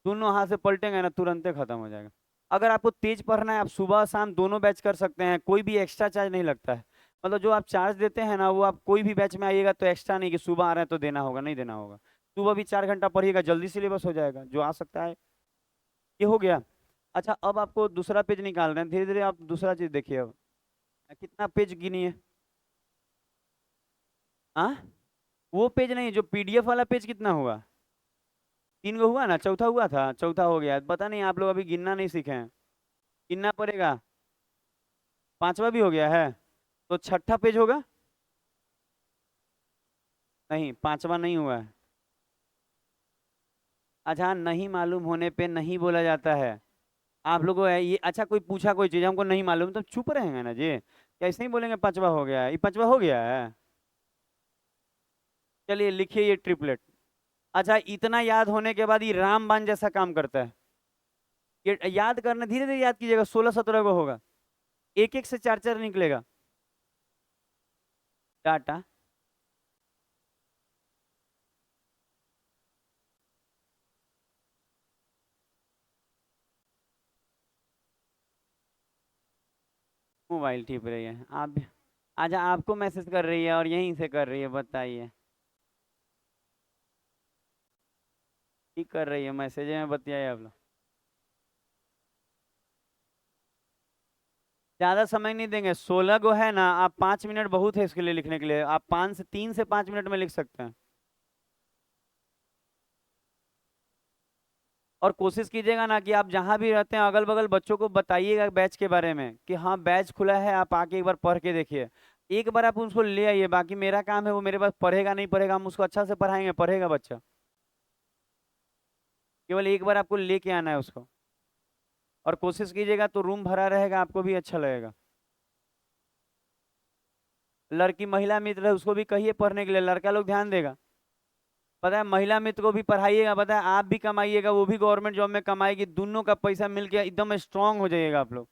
दोनों हाथ से पलटेंगे ना तुरंत खत्म हो जाएगा। अगर आपको तेज पढ़ना है, आप सुबह शाम दोनों बैच कर सकते हैं, कोई भी एक्स्ट्रा चार्ज नहीं लगता है। मतलब जो आप चार्ज देते हैं ना, वो आप कोई भी बैच में आइएगा तो एक्स्ट्रा नहीं कि सुबह आ रहे हैं तो देना होगा, नहीं देना होगा। सुबह भी 4 घंटा पढ़िएगा, जल्दी सिलेबस हो जाएगा जो आ सकता है। ये हो गया। अच्छा, अब आपको दूसरा पेज निकाल रहे हैं, धीरे धीरे आप दूसरा चीज देखिए अब। कितना पेज गिनिए। हाँ, वो पेज नहीं, जो पीडीएफ वाला पेज कितना हुआ? 3 गो हुआ ना, चौथा हुआ था, चौथा हो गया, पता नहीं आप लोग अभी गिनना नहीं सीखे हैं। गिनना पड़ेगा। 5वां भी हो गया है, तो छठा पेज होगा। नहीं, 5वां नहीं हुआ है। अच्छा, नहीं मालूम होने पे नहीं बोला जाता है। आप लोगों को ये, अच्छा कोई पूछा कोई चीज हमको नहीं मालूम तो चुप रहेंगे ना जी, कैसे ही बोलेंगे 5वां हो गया है, ये 5वां हो गया है। चलिए लिखिए ये ट्रिपलेट। अच्छा, इतना याद होने के बाद ये रामबाण जैसा काम करता है। ये याद करना, धीरे धीरे याद कीजिएगा, 16-17 को होगा, एक एक से चार चार निकलेगा। टाटा। मोबाइल टिप रही है आप भी। अच्छा, आपको मैसेज कर रही है और यहीं से कर रही है, बताइए। ठीक कर रही है, मैसेज में बतियाए आप लोग। ज्यादा समय नहीं देंगे, 16 गो है ना, आप 5 मिनट बहुत है इसके लिए लिखने के लिए, आप 3 से 5 मिनट में लिख सकते हैं। और कोशिश कीजिएगा ना कि आप जहाँ भी रहते हैं अगल बगल बच्चों को बताइएगा बैच के बारे में कि हाँ बैच खुला है, आप आके एक बार पढ़ के देखिए। एक बार आप उसको ले आइए, बाकी मेरा काम है, वो मेरे पास पढ़ेगा नहीं पढ़ेगा, हम उसको अच्छा से पढ़ाएंगे, पढ़ेगा बच्चा। केवल एक बार आपको लेके आना है उसको। और कोशिश कीजिएगा तो रूम भरा रहेगा, आपको भी अच्छा लगेगा। लड़की महिला मित्र है उसको भी कहिए पढ़ने के लिए, लड़का लोग ध्यान देगा। पता है, महिला मित्र को भी पढ़ाइएगा, पता है आप भी कमाइएगा, वो भी गवर्नमेंट जॉब में कमाएगी, दोनों का पैसा मिलके एकदम स्ट्रांग हो जाइएगा आप लोग।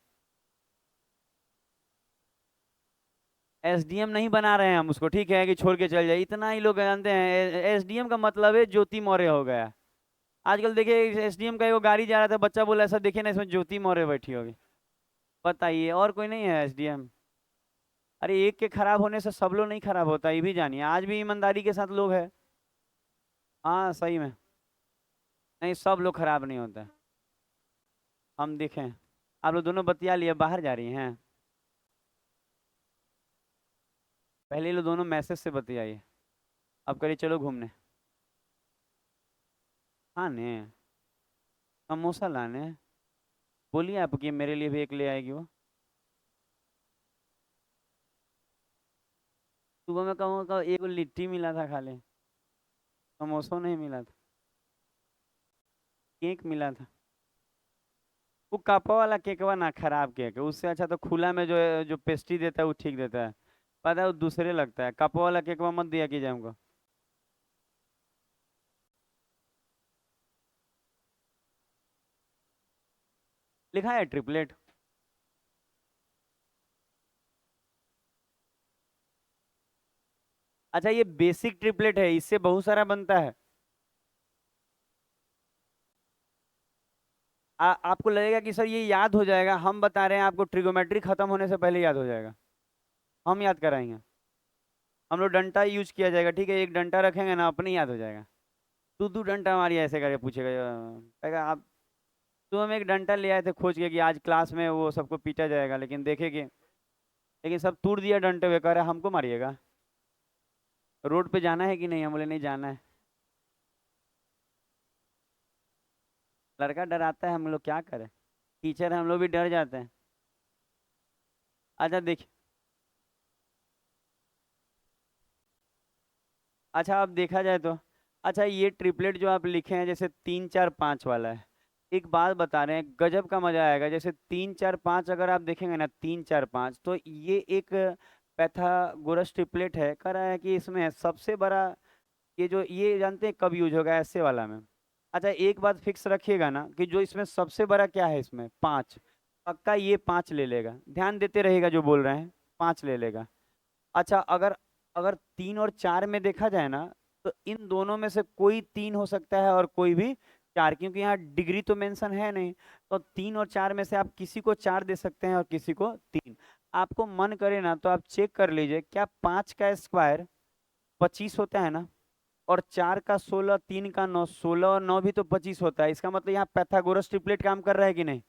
एसडीएम नहीं बना रहे हैं हम उसको, ठीक है कि छोड़ के चल जाए, इतना ही लोग जानते हैं। एसडीएम का मतलब है ज्योति मौर्य हो गया। आजकल देखिए एसडीएम का एगो गाड़ी जा रहा था, बच्चा बोला ऐसा देखिए ना, इसमें ज्योति मौर्य बैठी होगी। बताइए, और कोई नहीं है एसडीएम? अरे एक के खराब होने से सब लोग नहीं खराब होता, ये भी जानिए, आज भी ईमानदारी के साथ लोग हैं। हाँ सही में। नहीं, सब लोग खराब नहीं होते। हम देखें। आप लोग दोनों बतिया लिए, बाहर जा रही हैं? पहले ये लोग दोनों मैसेज से बतियाइए। अब करिए चलो घूमने। खाने? समोसा लाने? बोलिए आपकी मेरे लिए भी एक ले आएगी वो। सुबह में कहूँगा एक लिट्टी मिला था खाली, समोसा नहीं मिला था। केक मिला था। वो कप वाला केकवा ना खराब केक है, उससे अच्छा तो खुला में जो पेस्ट्री देता है वो ठीक देता है। पता है वो दूसरे लगता है, कप वाला केकवा मत दिया कीजिए हमको। लिखा है ट्रिपलेट। अच्छा, ये बेसिक ट्रिपलेट है, इससे बहुत सारा बनता है। आपको लगेगा कि सर ये याद हो जाएगा, हम बता रहे हैं आपको, ट्रिगोमेट्री खत्म होने से पहले याद हो जाएगा। हम याद कराएंगे। हम लोग डंटा यूज किया जाएगा, ठीक है, एक डंटा रखेंगे ना, अपने ही याद हो जाएगा। तू डंटा हमारी ऐसे करके पूछेगा, कहेगा आप। तो हम एक डंटा ले आए थे खोज के कि आज क्लास में वो सबको पीटा जाएगा, लेकिन देखेंगे, लेकिन सब तोड़ दिया डंटे हुए, कह रहे हमको मारिएगा। रोड पे जाना है कि नहीं, हम बोले नहीं जाना है। लड़का डराता है, हम लोग क्या करें, टीचर हम लोग भी डर जाते हैं। अच्छा देखिए। अच्छा अब देखा जाए तो, अच्छा ये ट्रिपलेट जो आप लिखे हैं जैसे 3 4 5 वाला है, एक बात बता रहे हैं, गजब का मजा आएगा। जैसे 3 4 5 अगर आप देखेंगे ना, 3 4 5, तो ये एक पैथागोरस ट्रिपलेट है, कह रहा है कि इसमें सबसे बड़ा, ये जो ये जानते हैं कब यूज होगा, ऐसे वाला में। अच्छा एक बात फिक्स रखिएगा ना कि जो इसमें सबसे बड़ा क्या है, इसमें 5, पक्का ये 5 ले लेगा, ध्यान देते रहेगा जो बोल रहे हैं, 5 ले लेगा। अच्छा अगर अगर 3 और 4 में देखा जाए ना, तो इन दोनों में से कोई 3 हो सकता है और कोई भी 4, क्योंकि यहाँ डिग्री तो मेंशन है नहीं। तो 3 और 4 में से आप किसी को 4 दे सकते हैं और किसी को 3। आपको मन करे ना तो आप चेक कर लीजिए, क्या 5 का स्क्वायर 25 होता है ना, और 4 का 16, 3 का 9, 16 और 9 भी तो 25 होता है। इसका मतलब यहाँ पैथागोरस ट्रिपलेट काम कर रहा है कि नहीं?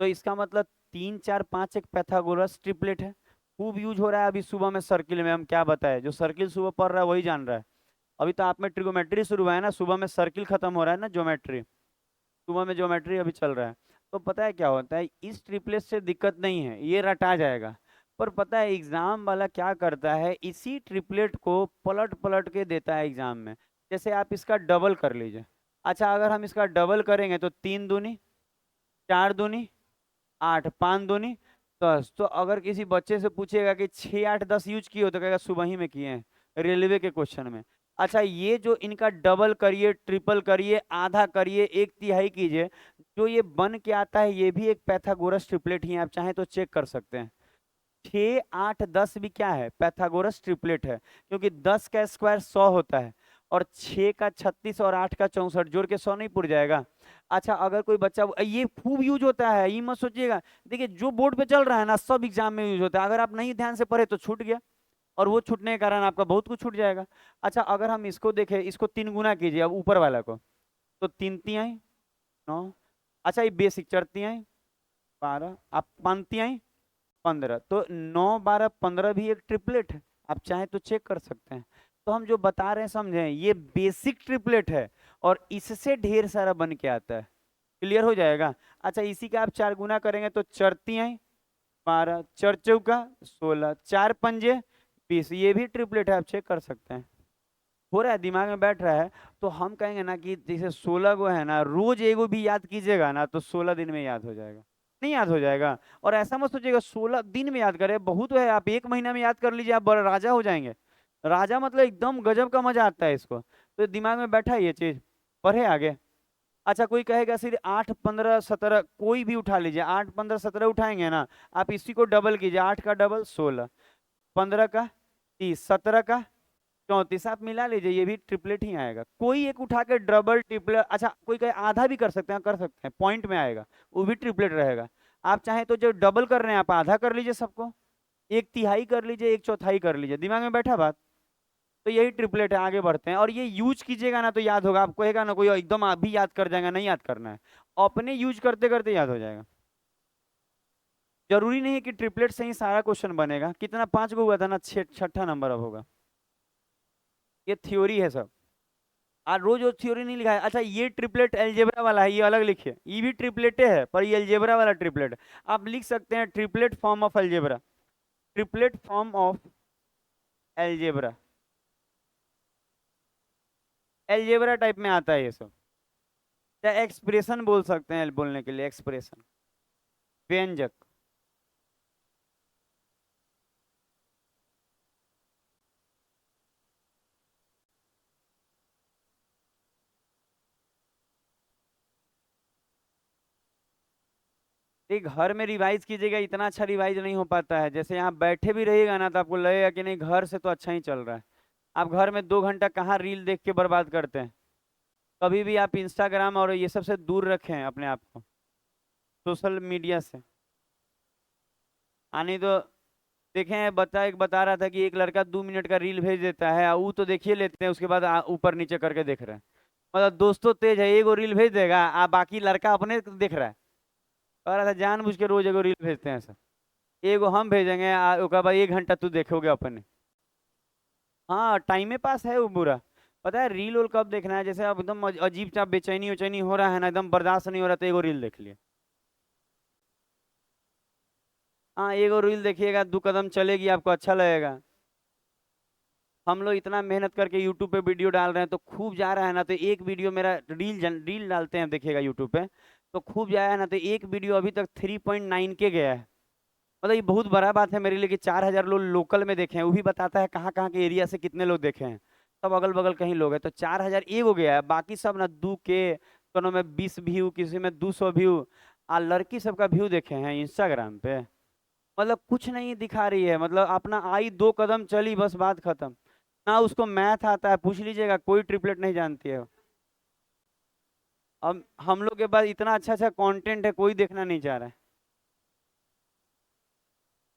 तो इसका मतलब 3 4 5 एक पैथागोरस ट्रिपलेट है। खूब यूज हो रहा है अभी सुबह में सर्किल में। हम क्या बताए, जो सर्किल सुबह पढ़ रहा है वही जान रहा है। अभी तो आप में ट्रिगोमेट्री शुरू हुआ है ना, सुबह में सर्किल खत्म हो रहा है ना, ज्योमेट्री। सुबह में ज्योमेट्री अभी चल रहा है। तो पता है क्या होता है, इस ट्रिपलेट से दिक्कत नहीं है, ये रटा जाएगा। पर पता है एग्जाम वाला क्या करता है, इसी ट्रिपलेट को पलट पलट के देता है एग्जाम में। जैसे आप इसका डबल कर लीजिए। अच्छा, अगर हम इसका डबल करेंगे तो 3 दूनी 4 दूनी 8, 5 दूनी 10। तो अगर किसी बच्चे से पूछेगा कि 6 8 10 यूज किए हो, तो कहेगा सुबह ही में किए हैं, रेलवे के क्वेश्चन में। अच्छा, ये जो इनका डबल करिए, ट्रिपल करिए, आधा करिए, 1/3 कीजिए, जो ये बन के आता है ये भी एक पैथागोरस ट्रिपलेट ही है। आप चाहें तो चेक कर सकते हैं। 6 8 10 भी क्या है, पैथागोरस ट्रिपलेट है, क्योंकि 10 का स्क्वायर 100 होता है, और 6 का 36 और 8 का 64, जोड़ के 100 नहीं पुर जाएगा। अच्छा, अगर कोई बच्चा, ये खूब यूज होता है, ये मत सोचिएगा। देखिए, जो बोर्ड पे चल रहा है ना, सब एग्जाम में यूज होता है। अगर आप नहीं ध्यान से पढ़े तो छूट गया, और वो छूटने के कारण आपका बहुत कुछ छूट जाएगा। अच्छा, अगर हम इसको देखें, इसको 3 गुना कीजिए अब ऊपर वाला को, तो 3 3 9। अच्छा, ये बेसिक 4 3 12, आप 5 3 15, तो 9 12 15 भी एक ट्रिपलेट है। आप चाहें तो चेक कर सकते हैं। तो हम जो बता रहे हैं समझें, ये बेसिक ट्रिपलेट है, और इससे ढेर सारा बन के आता है। क्लियर हो जाएगा। अच्छा, इसी का आप 4 गुना करेंगे तो 4 3 12, 4 4 16, 4 5 20, ये भी ट्रिपलेट है, आप चेक कर सकते हैं। हो रहा है, दिमाग में बैठ रहा है। तो हम कहेंगे ना कि जैसे 16 गो है ना, रोज एगो भी याद कीजिएगा ना, तो 16 दिन में याद हो जाएगा। नहीं याद हो जाएगा। और ऐसा मत सोचिएगा 16 दिन में याद करें, बहुत है, आप 1 महीना में याद कर लीजिए, आप बड़ा राजा हो जाएंगे। राजा मतलब एकदम गजब का मजा आता है इसको। तो दिमाग में बैठा है ये चीज, पढ़े आगे। अच्छा, कोई कहेगा सिर्फ 8 15 17, कोई भी उठा लीजिए, 8 15 17 उठाएंगे ना, आप इसी को डबल कीजिए, 8 का डबल 16, 15 का 30, 17 का 34, आप मिला लीजिए, ये भी ट्रिपलेट ही आएगा। कोई एक उठा के डबल ट्रिपलेट, अच्छा कोई कहे आधा भी कर सकते हैं, कर सकते हैं, पॉइंट में आएगा, वो भी ट्रिपलेट रहेगा। आप चाहें तो जो डबल कर रहे हैं आप आधा कर लीजिए सबको, 1/3 कर लीजिए, 1/4 कर लीजिए। दिमाग में बैठा बात? तो यही ट्रिपलेट है। आगे बढ़ते हैं, और ये यूज कीजिएगा ना तो याद होगा। आपको कहेगा ना कोई एकदम अभी याद कर जाएगा, नहीं याद करना है, अपने यूज करते करते याद हो जाएगा। जरूरी नहीं है कि ट्रिपलेट से ही सारा क्वेश्चन बनेगा। कितना, 5 गो हुआ था ना, छठा नंबर अब होगा। ये थ्योरी है सब, आज रोज रोज थ्योरी नहीं लिखा है। अच्छा, ये ट्रिपलेट एल्जेब्रा वाला है, ये अलग लिखिए, ये भी ट्रिपलेटे है, पर ये एल्जेब्रा वाला ट्रिपलेट। आप लिख सकते हैं triplet form of algebra, triplet form of algebra, algebra type में आता है ये सब। या एक्सप्रेशन बोल सकते हैं, बोलने के लिए एक्सप्रेशन, व्यंजक। एक घर में रिवाइज कीजिएगा, इतना अच्छा रिवाइज नहीं हो पाता है। जैसे यहाँ बैठे भी रहिएगा ना, तो आपको लगेगा कि नहीं, घर से तो अच्छा ही चल रहा है। आप घर में 2 घंटा कहाँ रील देख के बर्बाद करते हैं। कभी भी आप इंस्टाग्राम और ये सब से दूर रखें अपने आप को, सोशल मीडिया से। आने तो देखें, एक बता रहा था कि एक लड़का 2 मिनट का रील भेज देता है, वो तो देखिए लेते हैं, उसके बाद ऊपर नीचे करके देख रहे हैं। मतलब दोस्तों तेज है, एगो रील भेज देगा, बाकी लड़का अपने देख रहा है। कह रहा था जानबूझ के रोज एगो रील भेजते हैं सर, एगो हम भेजेंगे, ओका भाई 1 घंटा तू देखोगे अपने। हाँ, टाइम में पास है वो बुरा। पता है रील उल कब देखना है, जैसे अब एकदम अजीब सा बेचैनी उचैनी हो रहा है ना, एकदम बर्दाश्त नहीं हो रहा, तो एगो रील देख लिया। हाँ, एगो रील देखिएगा, 2 कदम चलेगी, आपको अच्छा लगेगा। हम लोग इतना मेहनत करके यूट्यूब पे वीडियो डाल रहे हैं, तो खूब जा रहा है ना, तो एक वीडियो मेरा रील डालते हैं देखिएगा यूट्यूब पे, तो खूब जाया है ना, तो एक वीडियो अभी तक 3.9 के गया है। मतलब ये बहुत बड़ा बात है मेरे लिए कि 4,000 लोग लोकल में देखे हैं। वो भी बताता है कहाँ कहाँ के एरिया से कितने लोग देखे हैं। सब अगल बगल कहीं लोग हैं, तो 4,000 एक हो गया है। बाकी सब ना 2 के, कोनो में 20 व्यू, किसी में 200 व्यू। लड़की सबका व्यू देखे हैं इंस्टाग्राम पे। मतलब कुछ नहीं दिखा रही है, मतलब अपना आई 2 कदम चली, बस बात खत्म। ना उसको मैथ आता है, पूछ लीजिएगा, कोई ट्रिपलेट नहीं जानती है। अब हम लोग के पास इतना अच्छा अच्छा कंटेंट है, कोई देखना नहीं चाह रहा है।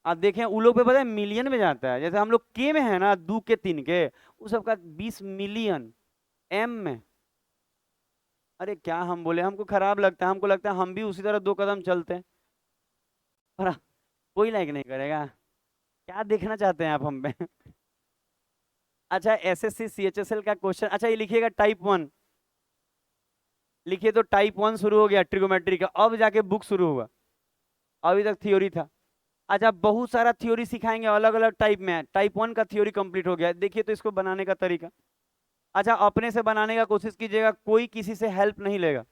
आप देखें उन लोग पे पता है मिलियन में जाता है, जैसे हम लोग के में है ना, 2 के 3 के, वो सबका 20 मिलियन एम में। अरे क्या हम बोले, हमको खराब लगता है, हमको लगता है हम भी उसी तरह 2 कदम चलते हैं, पर कोई लाइक नहीं करेगा। क्या देखना चाहते हैं आप हम पे? अच्छा, एसएससी सीएचएसएल का क्वेश्चन, अच्छा ये लिखिएगा टाइप 1, लिखिए तो टाइप 1 शुरू हो गया ट्रिगोमेट्री का, अब जाके बुक शुरू हुआ, अभी तक थ्योरी था। अच्छा, बहुत सारा थ्योरी सिखाएंगे अलग अलग टाइप में, टाइप 1 का थ्योरी कंप्लीट हो गया, देखिए तो इसको बनाने का तरीका। अच्छा, अपने से बनाने का कोशिश कीजिएगा, कोई किसी से हेल्प नहीं लेगा,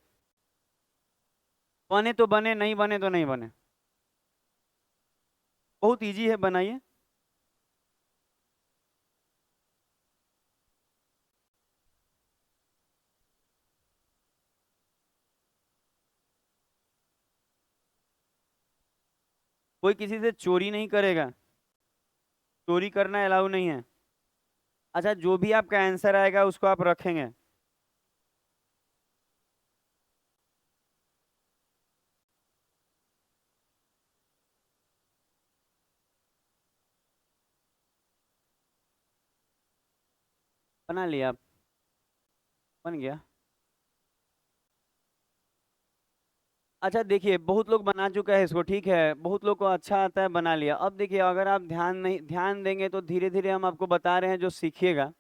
बने तो बने, नहीं बने तो नहीं बने, बहुत इजी है, बनाइए। कोई किसी से चोरी नहीं करेगा, चोरी करना अलाउ नहीं है। अच्छा, जो भी आपका आंसर आएगा उसको आप रखेंगे। बना लिया आप? बन गया? अच्छा देखिए, बहुत लोग बना चुका है इसको, ठीक है, बहुत लोग को अच्छा आता है, बना लिया। अब देखिए, अगर आप ध्यान देंगे तो धीरे धीरे हम आपको बता रहे हैं जो सीखिएगा।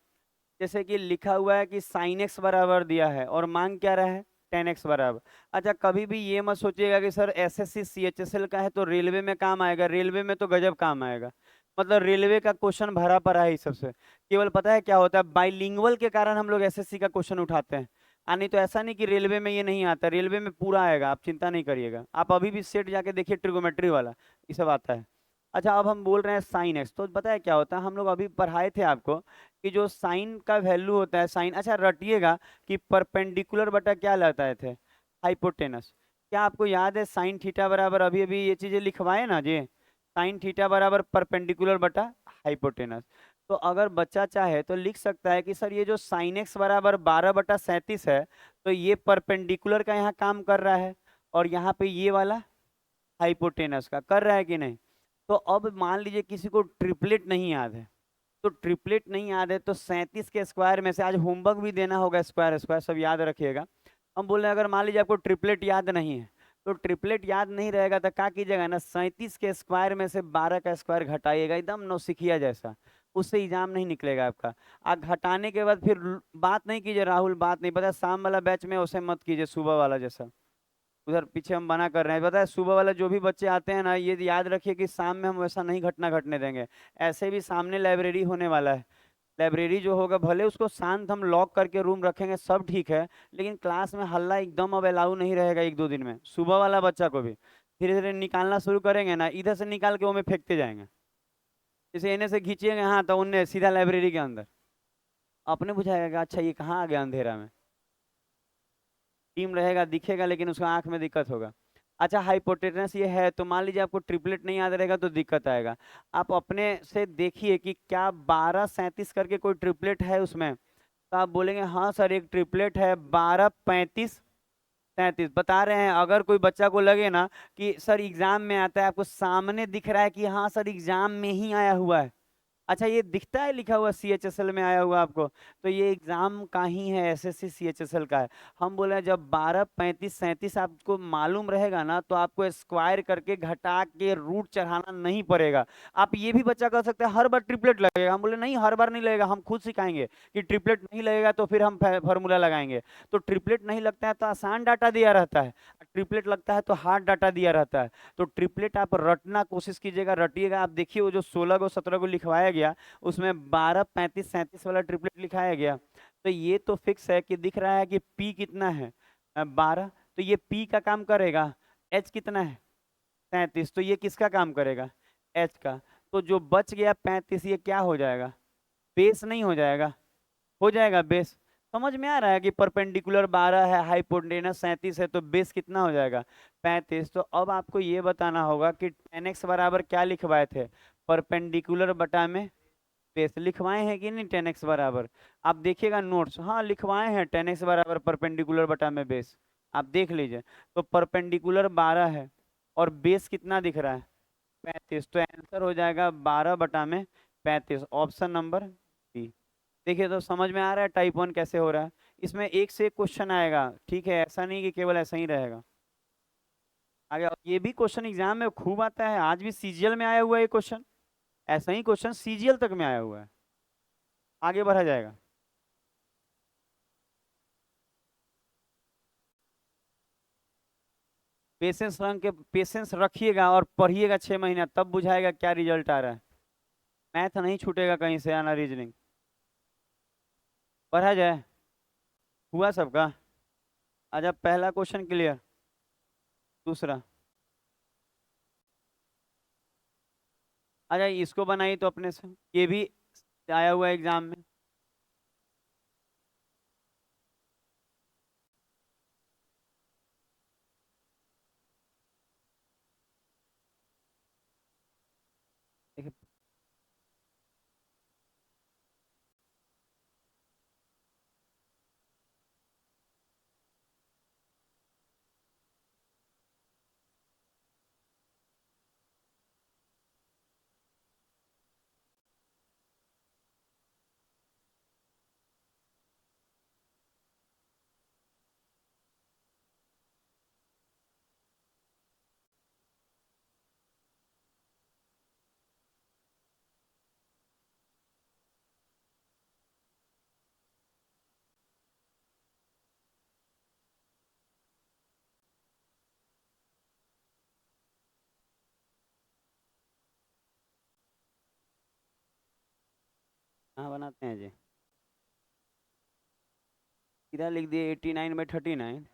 जैसे कि लिखा हुआ है कि साइन एक्स बराबर दिया है और मांग क्या रहा है, 10x बराबर। अच्छा, कभी भी ये मत सोचिएगा कि सर एसएससी सीएचएसएल का है तो रेलवे में काम आएगा, रेलवे में तो गजब काम आएगा। मतलब रेलवे का क्वेश्चन भरा पड़ा है इस सबसे। केवल पता है क्या होता है, बाइलिंगुअल के कारण हम लोग एसएससी का क्वेश्चन उठाते हैं। नहीं तो ऐसा नहीं कि रेलवे में ये नहीं आता, रेलवे में पूरा आएगा, आप चिंता नहीं करिएगा। आप अभी भी सेट जाके देखिए, ट्रिगोमेट्री वाला ये सब आता है। अच्छा, अब हम बोल रहे हैं साइन एक्स, तो पता है क्या होता है, हम लोग अभी पढ़ाए थे आपको कि जो साइन का वैल्यू होता है, साइन, अच्छा रटिएगा कि परपेंडिकुलर बटा क्या लाता थे, हाइपोटेनस। क्या आपको याद है साइन थीटा बराबर, अभी अभी ये चीजें लिखवाए ना जी, साइन थीटा बराबर परपेंडिकुलर बटा हाइपोटेनस। तो अगर बच्चा चाहे तो लिख सकता है कि सर ये जो साइन एक्स बराबर 12/37 है, तो ये परपेंडिकुलर का यहाँ काम कर रहा है, और यहाँ पे ये वाला हाइपोटेनस का कर रहा है कि नहीं। तो अब मान लीजिए किसी को ट्रिपलेट नहीं याद है, तो ट्रिपलेट नहीं याद है तो 37 के स्क्वायर में से, आज होमवर्क भी देना होगा, स्क्वायर स्क्वायर सब याद रखिएगा। हम बोल रहे हैं अगर मान लीजिए आपको ट्रिपलेट याद नहीं है, तो ट्रिपलेट याद नहीं रहेगा तो क्या कीजिएगा ना, 37 के स्क्वायर में से 12 का स्क्वायर घटाइएगा, एकदम नौसिखिया जैसा, उससे एग्जाम नहीं निकलेगा आपका। घटाने के बाद फिर बात नहीं कीजिए, राहुल बात नहीं पता, शाम वाला बैच में उसे मत कीजिए, सुबह वाला जैसा उधर पीछे हम बना कर रहे हैं, पता है सुबह वाला जो भी बच्चे आते हैं ना, ये याद रखिए कि शाम में हम वैसा नहीं घटना घटने देंगे। ऐसे भी सामने लाइब्रेरी होने वाला है, लाइब्रेरी जो होगा भले उसको शांत हम लॉक करके रूम रखेंगे, सब ठीक है, लेकिन क्लास में हल्ला एकदम अब अलाउ नहीं रहेगा 1-2 दिन में। सुबह वाला बच्चा को भी धीरे धीरे निकालना शुरू करेंगे ना, इधर से निकाल के वो में फेंकते जाएंगे, जैसे इन्हें से खींचिएगा हाँ तो उन्हें सीधा लाइब्रेरी के अंदर, अपने बुझाएगा कि अच्छा ये कहाँ आ गया अंधेरा में। टीम रहेगा दिखेगा, लेकिन उसका आंख में दिक्कत होगा। अच्छा, हाइपोटेनस ये है तो मान लीजिए आपको ट्रिपलेट नहीं याद रहेगा तो दिक्कत आएगा। आप अपने से देखिए कि क्या 1237 करके कोई ट्रिपलेट है उसमें, तो आप बोलेंगे हाँ सर एक ट्रिपलेट है, 12 35 37 बता रहे हैं। अगर कोई बच्चा को लगे ना कि सर एग्जाम में आता है, आपको सामने दिख रहा है कि हाँ सर एग्जाम में ही आया हुआ है, अच्छा ये दिखता है लिखा हुआ सीएचएसएल में आया हुआ आपको, तो ये एग्जाम का ही है, एसएससी सीएचएसएल का है। हम बोले हैं, जब 12 35 37 आपको मालूम रहेगा ना, तो आपको स्क्वायर करके घटा के रूट चढ़ाना नहीं पड़ेगा। आप ये भी बच्चा कर सकते हैं हर बार ट्रिपलेट लगेगा, हम बोले नहीं हर बार नहीं लगेगा, हम खुद सिखाएंगे कि ट्रिपलेट नहीं लगेगा तो फिर हम फॉर्मूला लगाएंगे। तो ट्रिपलेट नहीं लगता है तो आसान डाटा दिया रहता है, ट्रिपलेट लगता है तो हार्ड डाटा दिया रहता है। तो ट्रिपलेट आप रटना कोशिश कीजिएगा, रटिएगा। आप देखिए वो जो 16 को 17 को लिखवाया गया, उसमें 12 35 37 वाला ट्रिपलेट लिखाया गया। तो ये तो फिक्स है कि दिख रहा है कि पी कितना है, 12, तो ये पी का काम करेगा। एच कितना है, 37, तो ये किसका काम करेगा, एच का। तो जो बच गया 35, ये क्या हो जाएगा, बेस नहीं हो जाएगा, हो जाएगा बेस। समझ में आ रहा है कि परपेंडिकुलर 12 है, हाइपोटेनस 37 है, तो बेस कितना हो जाएगा, 35। तो अब आपको ये बताना होगा कि 10x बराबर क्या लिखवाए थे, परपेंडिकुलर बटा में बेस लिखवाए हैं कि नहीं 10x बराबर? आप देखिएगा नोट्स, हाँ लिखवाए हैं 10x बराबर परपेंडिकुलर बटा में बेस। आप देख लीजिए। तो परपेंडिकुलर 12 है और बेस कितना दिख रहा है? 35। तो आंसर हो जाएगा 12 बटा में 35, ऑप्शन नंबर डी। देखिए तो समझ में आ रहा है टाइप 1 कैसे हो रहा है। इसमें एक से एक क्वेश्चन आएगा, ठीक है, ऐसा नहीं कि केवल ऐसा ही रहेगा। आगे ये भी क्वेश्चन एग्जाम में खूब आता है, आज भी सीजीएल में आया हुआ है ये क्वेश्चन। ऐसा ही क्वेश्चन सीजीएल तक में आया हुआ है। आगे बढ़ा जाएगा। पेशेंस रखिएगा और पढ़िएगा 6 महीना, तब बुझाएगा क्या रिजल्ट आ रहा है। मैथ नहीं छूटेगा कहीं से, आना रीजनिंग। पढ़ा जाए। हुआ सबका? अच्छा पहला क्वेश्चन क्लियर। दूसरा। अच्छा इसको बनाई तो अपने से, ये भी आया हुआ है एग्जाम में। देखिए, हाँ बनाते हैं जी। इधर लिख दिए 89/39।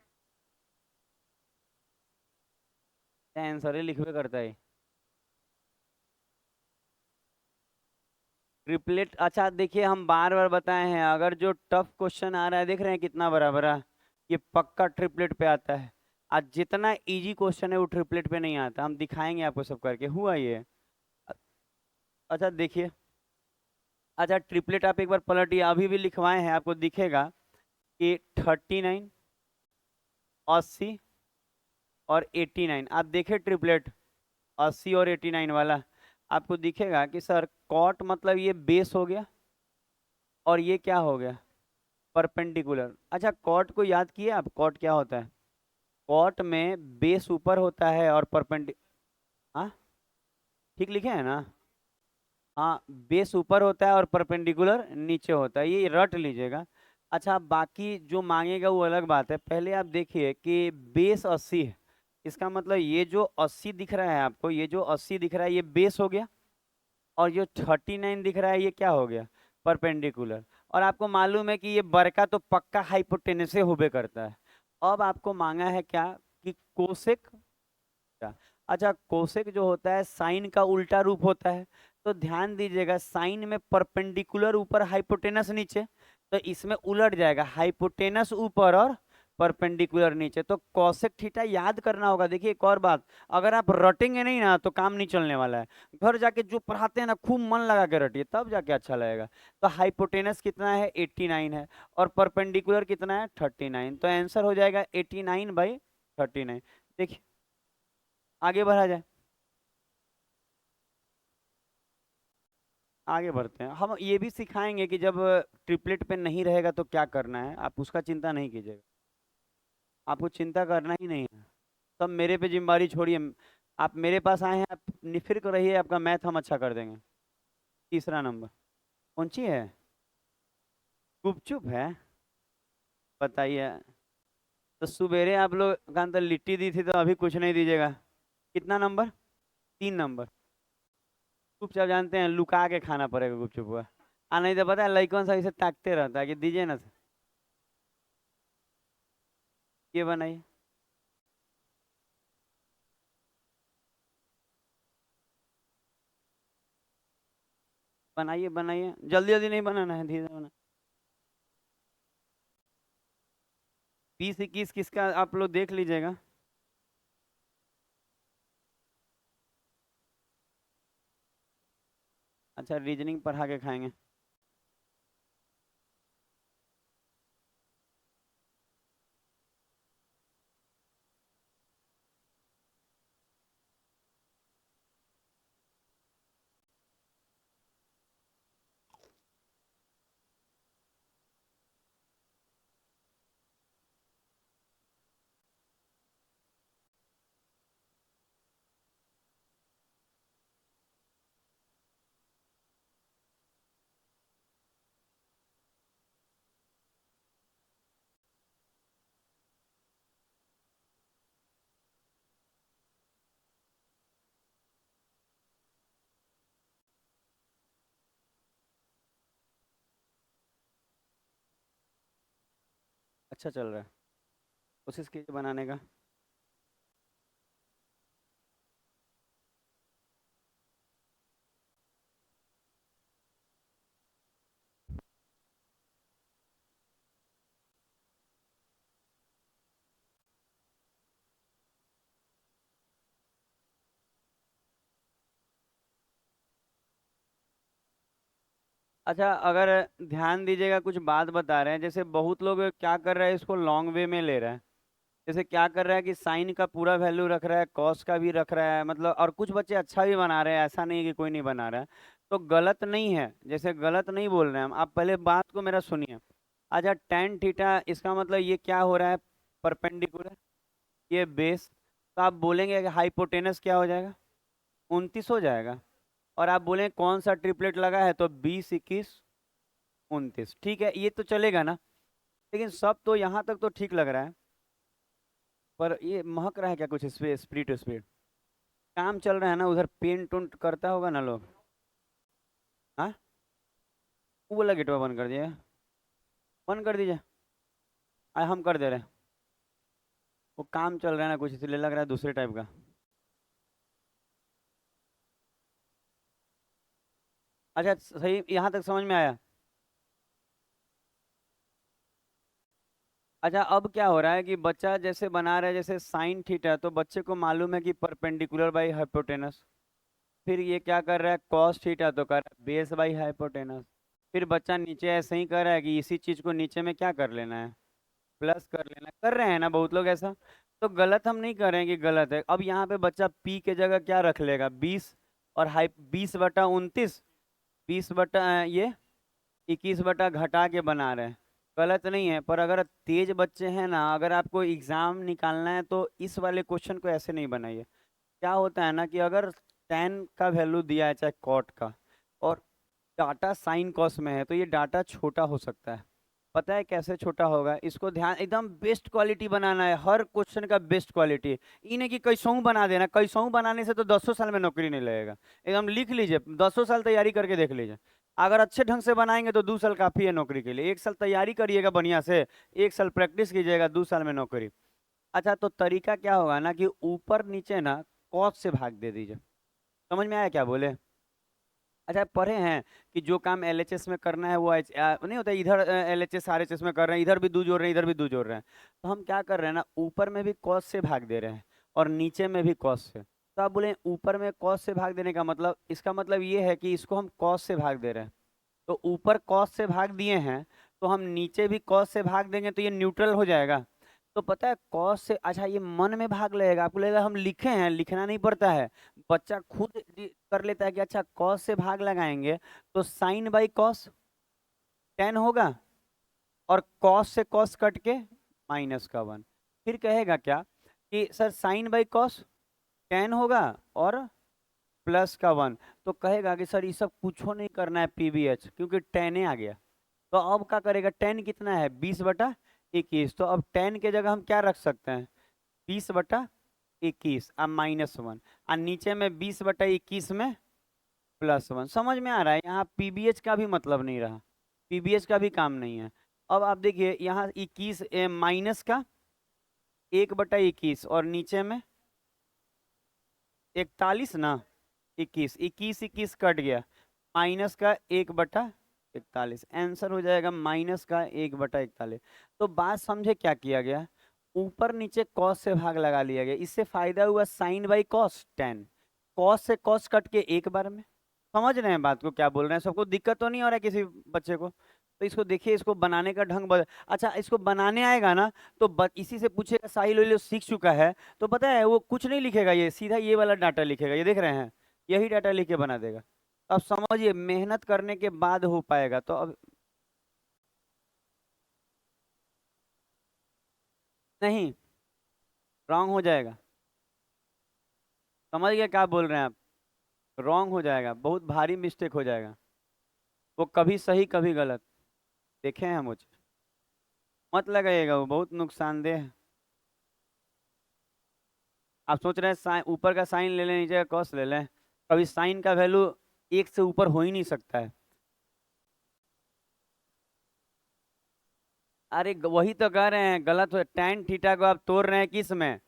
आंसर ही लिखवे करता है। ट्रिपलेट, अच्छा देखिए हम बार बार बताए हैं, अगर जो टफ क्वेश्चन आ रहा है देख रहे हैं कितना बराबर है, ये पक्का ट्रिपलेट पे आता है। आज जितना इजी क्वेश्चन है वो ट्रिपलेट पे नहीं आता, हम दिखाएंगे आपको सब करके हुआ ये। अ- अच्छा देखिए। अच्छा ट्रिपलेट आप एक बार पलटिए, अभी भी लिखवाए हैं, आपको दिखेगा कि 39, 80 और 89। आप देखें ट्रिपलेट 80 और 89 वाला, आपको दिखेगा कि सर कॉट मतलब ये बेस हो गया और ये क्या हो गया? परपेंडिकुलर। अच्छा कॉट को याद किए आप, कॉट क्या होता है? कॉट में बेस ऊपर होता है और परपेंडि, हाँ ठीक लिखे हैं ना? हाँ बेस ऊपर होता है और परपेंडिकुलर नीचे होता है, ये रट लीजिएगा। अच्छा बाकी जो मांगेगा वो अलग बात है, पहले आप देखिए कि बेस 80 है, इसका मतलब ये जो 80 दिख रहा है आपको, ये जो 80 दिख रहा है ये बेस हो गया, और जो 39 दिख रहा है ये क्या हो गया? परपेंडिकुलर। और आपको मालूम है कि ये बरका तो पक्का हाइपोटेनस से होबे करता है। अब आपको मांगा है क्या? कि कोसेक। अच्छा कोसेक जो होता है साइन का उल्टा रूप होता है। तो ध्यान दीजिएगा, साइन में परपेंडिकुलर ऊपर हाइपोटेनस नीचे, तो इसमें उलट जाएगा, हाइपोटेनस ऊपर और परपेंडिकुलर नीचे। तो कॉसेक थीटा याद करना होगा। देखिए एक और बात, अगर आप रटेंगे नहीं ना तो काम नहीं चलने वाला है। घर जाके जो पढ़ाते हैं ना खूब मन लगा के रटिए, तब जाके अच्छा लगेगा। तो हाइपोटेनस कितना है? 89 है। और परपेंडिकुलर कितना है? 39। तो आंसर हो जाएगा 89/39। देखिए आगे बढ़ा जाए। आगे बढ़ते हैं, हम ये भी सिखाएंगे कि जब ट्रिपलेट पे नहीं रहेगा तो क्या करना है, आप उसका चिंता नहीं कीजिएगा। आपको चिंता करना ही नहीं है, सब मेरे पे जिम्मेवारी छोड़िए। आप मेरे पास आए हैं, आप निफिक्र रहिए, आपका मैथ हम अच्छा कर देंगे। तीसरा नंबर कौन सी है? गुपचुप है? बताइए। तो सुबेरे आप लोग का अंदर लिट्टी दी थी तो अभी कुछ नहीं दीजिएगा। कितना नंबर? 3 नंबर। चुपचाप जानते हैं लुका के खाना पड़ेगा गुपचुप हुआ। आ नहीं तो पता है लइकन सा इसे ताकते रहता है कि दीजिए ना। ये बनाइए। बनाइए बनाइए, जल्दी जल्दी नहीं बनाना है, धीरे बनाना। 20-21 किसका आप लोग देख लीजिएगा। अच्छा, रीजनिंग पढ़ा के खाएंगे। अच्छा चल रहा है, कोशिश कीजिए बनाने का। अच्छा, अगर ध्यान दीजिएगा, कुछ बात बता रहे हैं, जैसे बहुत लोग क्या कर रहे हैं, इसको लॉन्ग वे में ले रहे हैं। जैसे क्या कर रहा है कि साइन का पूरा वैल्यू रख रहा है, कॉस का भी रख रहा है, मतलब, और कुछ बच्चे अच्छा भी बना रहे हैं, ऐसा नहीं है कि कोई नहीं बना रहा है। तो गलत नहीं है, जैसे गलत नहीं बोल रहे हैं हम, आप पहले बात को मेरा सुनिए। अच्छा, टेन थीटा इसका मतलब ये क्या हो रहा है, परपेंडिकुलर, ये बेस। तो आप बोलेंगे कि हाइपोटेनस क्या हो जाएगा, 29 हो जाएगा। और आप बोलें कौन सा ट्रिपलेट लगा है, तो 20, 21, 29, ठीक है, ये तो चलेगा ना। लेकिन सब तो यहाँ तक तो ठीक लग रहा है, पर ये महक रहा है क्या कुछ, स्प्रिट स्प्रिट काम चल रहा है ना उधर, पेंट उंट करता होगा ना लोग। हाँ, वो बोला गेटवा बंद कर दिया, बंद कर दीजिए। हम कर दे रहे हैं, वो काम चल रहा है ना कुछ, इसलिए लग रहा है दूसरे टाइप का। अच्छा, सही, यहाँ तक समझ में आया। अच्छा, अब क्या हो रहा है कि बच्चा जैसे बना रहा है, जैसे साइन थीटा, तो बच्चे को मालूम है कि परपेंडिकुलर बाई हाइपोटेनस। फिर ये क्या कर रहा है, कॉस थीटा, तो कर रहा है बेस बाई हाइपोटेनस। फिर बच्चा नीचे ऐसे ही कर रहा है कि इसी चीज को नीचे में क्या कर लेना है, प्लस कर लेना, कर रहे हैं ना बहुत लोग ऐसा। तो गलत हम नहीं कर रहे हैं कि गलत है। अब यहाँ पे बच्चा पी के जगह क्या रख लेगा, 20, और हाई 20/29, 20 ये 21 घटा के बना रहे हैं। गलत नहीं है, पर अगर तेज बच्चे हैं ना, अगर आपको एग्जाम निकालना है तो इस वाले क्वेश्चन को ऐसे नहीं बनाइए। क्या होता है ना कि अगर टेन का वैल्यू दिया है चाहे कॉट का, और डाटा साइन कॉस में है, तो ये डाटा छोटा हो सकता है। पता है कैसे छोटा होगा, इसको ध्यान, एकदम बेस्ट क्वालिटी बनाना है, हर क्वेश्चन का बेस्ट क्वालिटी। इन्हें कि कैसों बना देना, कैसों बनाने से तो 10 साल में नौकरी नहीं लगेगा। एकदम लिख लीजिए, 10 साल तैयारी करके देख लीजिए। अगर अच्छे ढंग से बनाएंगे तो 2 साल काफी है नौकरी के लिए। 1 साल तैयारी करिएगा बढ़िया से, 1 साल प्रैक्टिस कीजिएगा, 2 साल में नौकरी। अच्छा, तो तरीका क्या होगा ना कि ऊपर नीचे ना कॉस से भाग दे दीजिए। समझ में आया क्या बोले। अच्छा, पढ़े हैं कि जो काम एलएचएस में करना है वो नहीं होता, इधर एलएचएस आरएचएस में कर रहे हैं, इधर भी दो जोड़ रहे हैं, इधर भी दो जोड़ रहे हैं। तो हम क्या कर रहे हैं ना, ऊपर में भी कॉस से भाग दे रहे हैं, और नीचे में भी कॉस से। तो आप बोले ऊपर में कॉस से भाग देने का मतलब, इसका मतलब ये है कि इसको हम कॉस से भाग दे रहे हैं। तो ऊपर कॉस से भाग दिए हैं, तो हम नीचे भी कॉस से भाग देंगे, तो ये न्यूट्रल हो जाएगा। तो पता है कॉस से, अच्छा ये मन में भाग लगेगा, आपको लगेगा हम लिखे हैं, लिखना नहीं पड़ता है। बच्चा खुद कर लेता है कि अच्छा कॉस से भाग लगाएंगे, तो साइन बाई कॉस 10 होगा, और कॉस से कॉस कट के -1। फिर कहेगा क्या कि सर साइन बाई कॉस 10 होगा, और +1। तो कहेगा कि सर ये सब कुछ नहीं करना है पीवीएच, क्योंकि 10 आ गया। तो अब क्या करेगा, 10 कितना है, 20/21। तो अब 10 के जगह हम क्या रख सकते हैं, 20/21 अब -1, और नीचे में 20/21 में +1। समझ में आ रहा है, यहाँ पीबीएच का भी मतलब नहीं रहा, पीबीएच का भी काम नहीं है। अब आप देखिए यहाँ 21 माइनस का 1/21, और नीचे में 41 ना, 21, 21 21 कट गया, माइनस का 1/41, आंसर हो जाएगा माइनस का 1/41। तो बात समझे क्या किया गया, ऊपर नीचे कॉस से भाग लगा लिया गया। इससे फायदा हुआ साइन बाई कॉस 10, कॉस से कॉस कट के एक बार में, समझ रहे हैं बात को, क्या बोल रहे हैं? सबको दिक्कत तो नहीं हो रहा है किसी बच्चे को? तो इसको देखिए, इसको बनाने का ढंग बदल। अच्छा, इसको बनाने आएगा ना तो इसी से पूछेगा, साहिल ओहिल सीख चुका है तो पता है वो कुछ नहीं लिखेगा, ये सीधा ये वाला डाटा लिखेगा, ये देख रहे हैं, यही डाटा लिख के बना देगा। अब समझिए, मेहनत करने के बाद हो पाएगा। तो अब नहीं, रॉन्ग हो जाएगा। समझ गया क्या बोल रहे हैं आप? रॉन्ग हो जाएगा, बहुत भारी मिस्टेक हो जाएगा। वो कभी सही कभी गलत, देखे हैं मुझे। मत लगाइएगा, वो बहुत नुकसानदेह है। आप सोच रहे हैं ऊपर का साइन ले लें, नीचे का कॉस ले लें? कभी साइन का वैल्यू एक से ऊपर हो ही नहीं सकता है। अरे वही तो कह रहे हैं, गलत हो। tan थीटा को आप तोड़ रहे हैं किस में?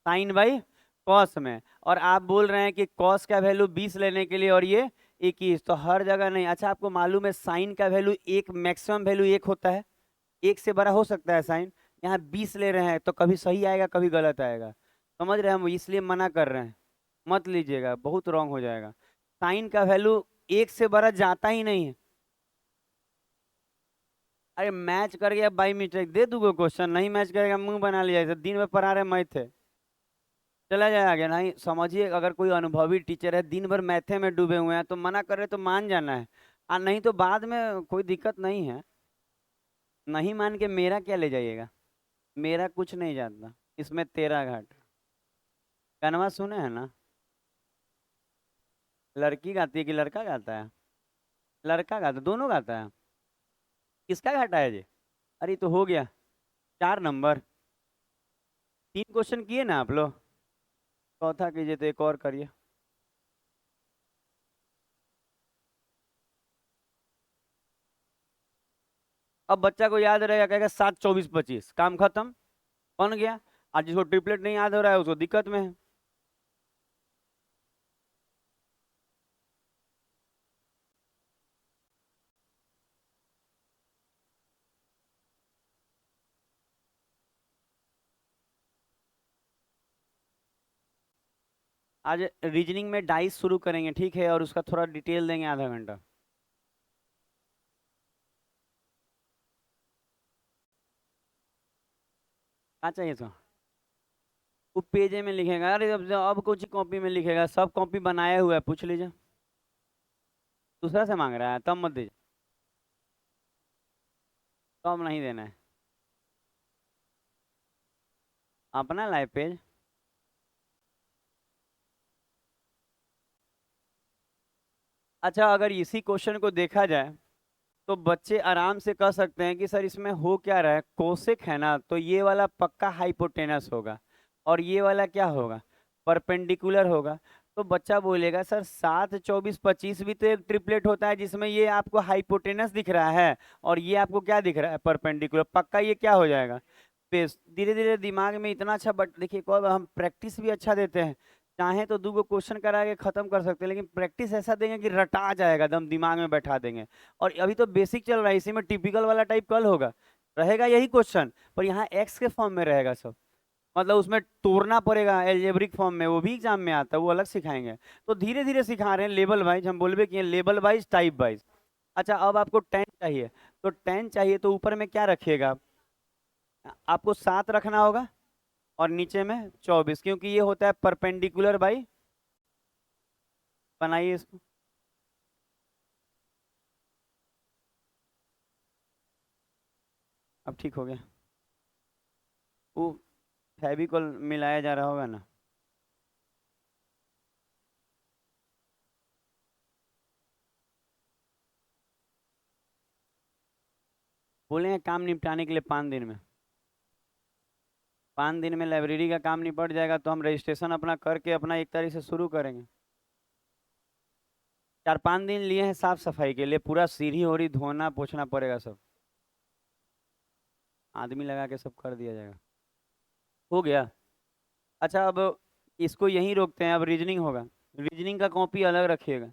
साइन बाई कॉस में। और आप बोल रहे हैं कि कॉस का वैल्यू 20 लेने के लिए और ये 21, तो हर जगह नहीं। अच्छा, आपको मालूम है साइन का वैल्यू एक, मैक्सिमम वैल्यू एक होता है, एक से बड़ा हो सकता है साइन। यहाँ 20 ले रहे हैं तो कभी सही आएगा कभी गलत आएगा। समझ रहे हैं? हम इसलिए मना कर रहे हैं, मत लीजिएगा, बहुत रॉन्ग हो जाएगा। साइन का वैल्यू एक से बड़ा जाता ही नहीं है। अरे मैच कर गया बाई मिस्टेक, दे दूंगा क्वेश्चन, नहीं मैच करेगा मुंह बना लिया, ऐसे दिन में पढ़ा रहे मैथ थे, चला जाए आगे। नहीं समझिए, अगर कोई अनुभवी टीचर है, दिन भर मैथे में डूबे हुए हैं, तो मना कर रहे तो मान जाना है। नहीं तो बाद में कोई दिक्कत नहीं है। नहीं मान के मेरा क्या ले जाइएगा? मेरा कुछ नहीं जानता, इसमें तेरा घाट। गानवा सुने हैं ना? लड़की गाती है कि लड़का गाता है? लड़का गाता, दोनों गाता है। किसका घाटा है जी? अरे तो हो गया 4 नंबर। 3 क्वेश्चन किए ना आप लोग? चौथा कीजिए तो एक और करिए। अब बच्चा को याद रहेगा, कहेगा 7 24 25, काम खत्म, बन गया। आज जिसको ट्रिपलेट नहीं याद हो रहा है उसको दिक्कत में है। आज रीजनिंग में डाइस शुरू करेंगे, ठीक है, और उसका थोड़ा डिटेल देंगे, आधा घंटा। क्या चाहिए था? वो पेजे में लिखेगा। अरे अब कुछ कॉपी में लिखेगा, सब कॉपी बनाया हुआ है, पूछ लीजिए। दूसरा से मांग रहा है तब मत दीजिए, तब नहीं देना है। अपना लाइव पेज। अच्छा, अगर इसी क्वेश्चन को देखा जाए तो बच्चे आराम से कह सकते हैं कि सर इसमें हो क्या रहा है, कोसेक है ना, तो ये वाला पक्का हाइपोटेनस होगा, और ये वाला क्या होगा, परपेंडिकुलर होगा। तो बच्चा बोलेगा सर 7 24 25 भी तो एक ट्रिपलेट होता है, जिसमें ये आपको हाइपोटेनस दिख रहा है और ये आपको क्या दिख रहा है, परपेंडिकुलर, पक्का ये क्या हो जाएगा, पेस। धीरे धीरे दिमाग में इतना अच्छा, बट देखिए हम प्रैक्टिस भी अच्छा देते हैं। चाहे तो 2 क्वेश्चन करा के खत्म कर सकते हैं, लेकिन प्रैक्टिस ऐसा देंगे कि रटा जाएगा, दम दिमाग में बैठा देंगे। और अभी तो बेसिक चल रहा है, इसी में टिपिकल वाला टाइप कल होगा, रहेगा यही क्वेश्चन, पर यहाँ एक्स के फॉर्म में रहेगा सब। मतलब उसमें तोड़ना पड़ेगा एल्जेब्रिक फॉर्म में, वो भी एग्जाम में आता है, वो अलग सिखाएंगे। तो धीरे धीरे सिखा रहे हैं, लेवल वाइज, हम बोलबे कि लेवल वाइज, टाइप वाइज। अच्छा, अब आपको 10 चाहिए, तो 10 चाहिए तो ऊपर में क्या रखिएगा आप? आपको 7 रखना होगा, और नीचे में 24, क्योंकि ये होता है परपेंडिकुलर बाई। बनाइए इसको। अब ठीक हो गया। वो फेविकोल मिलाया जा रहा होगा ना? बोले हैं काम निपटाने के लिए 5 दिन में। 5 दिन में लाइब्रेरी का काम निपट जाएगा तो हम रजिस्ट्रेशन अपना करके अपना 1 तारीख से शुरू करेंगे। 4 5 दिन लिए हैं साफ सफाई के लिए, पूरा सीढ़ी ओढ़ी धोना पोछना पड़ेगा सब, आदमी लगा के सब कर दिया जाएगा। हो गया। अच्छा, अब इसको यहीं रोकते हैं, अब रीजनिंग होगा। रीजनिंग का कॉपी अलग रखिएगा।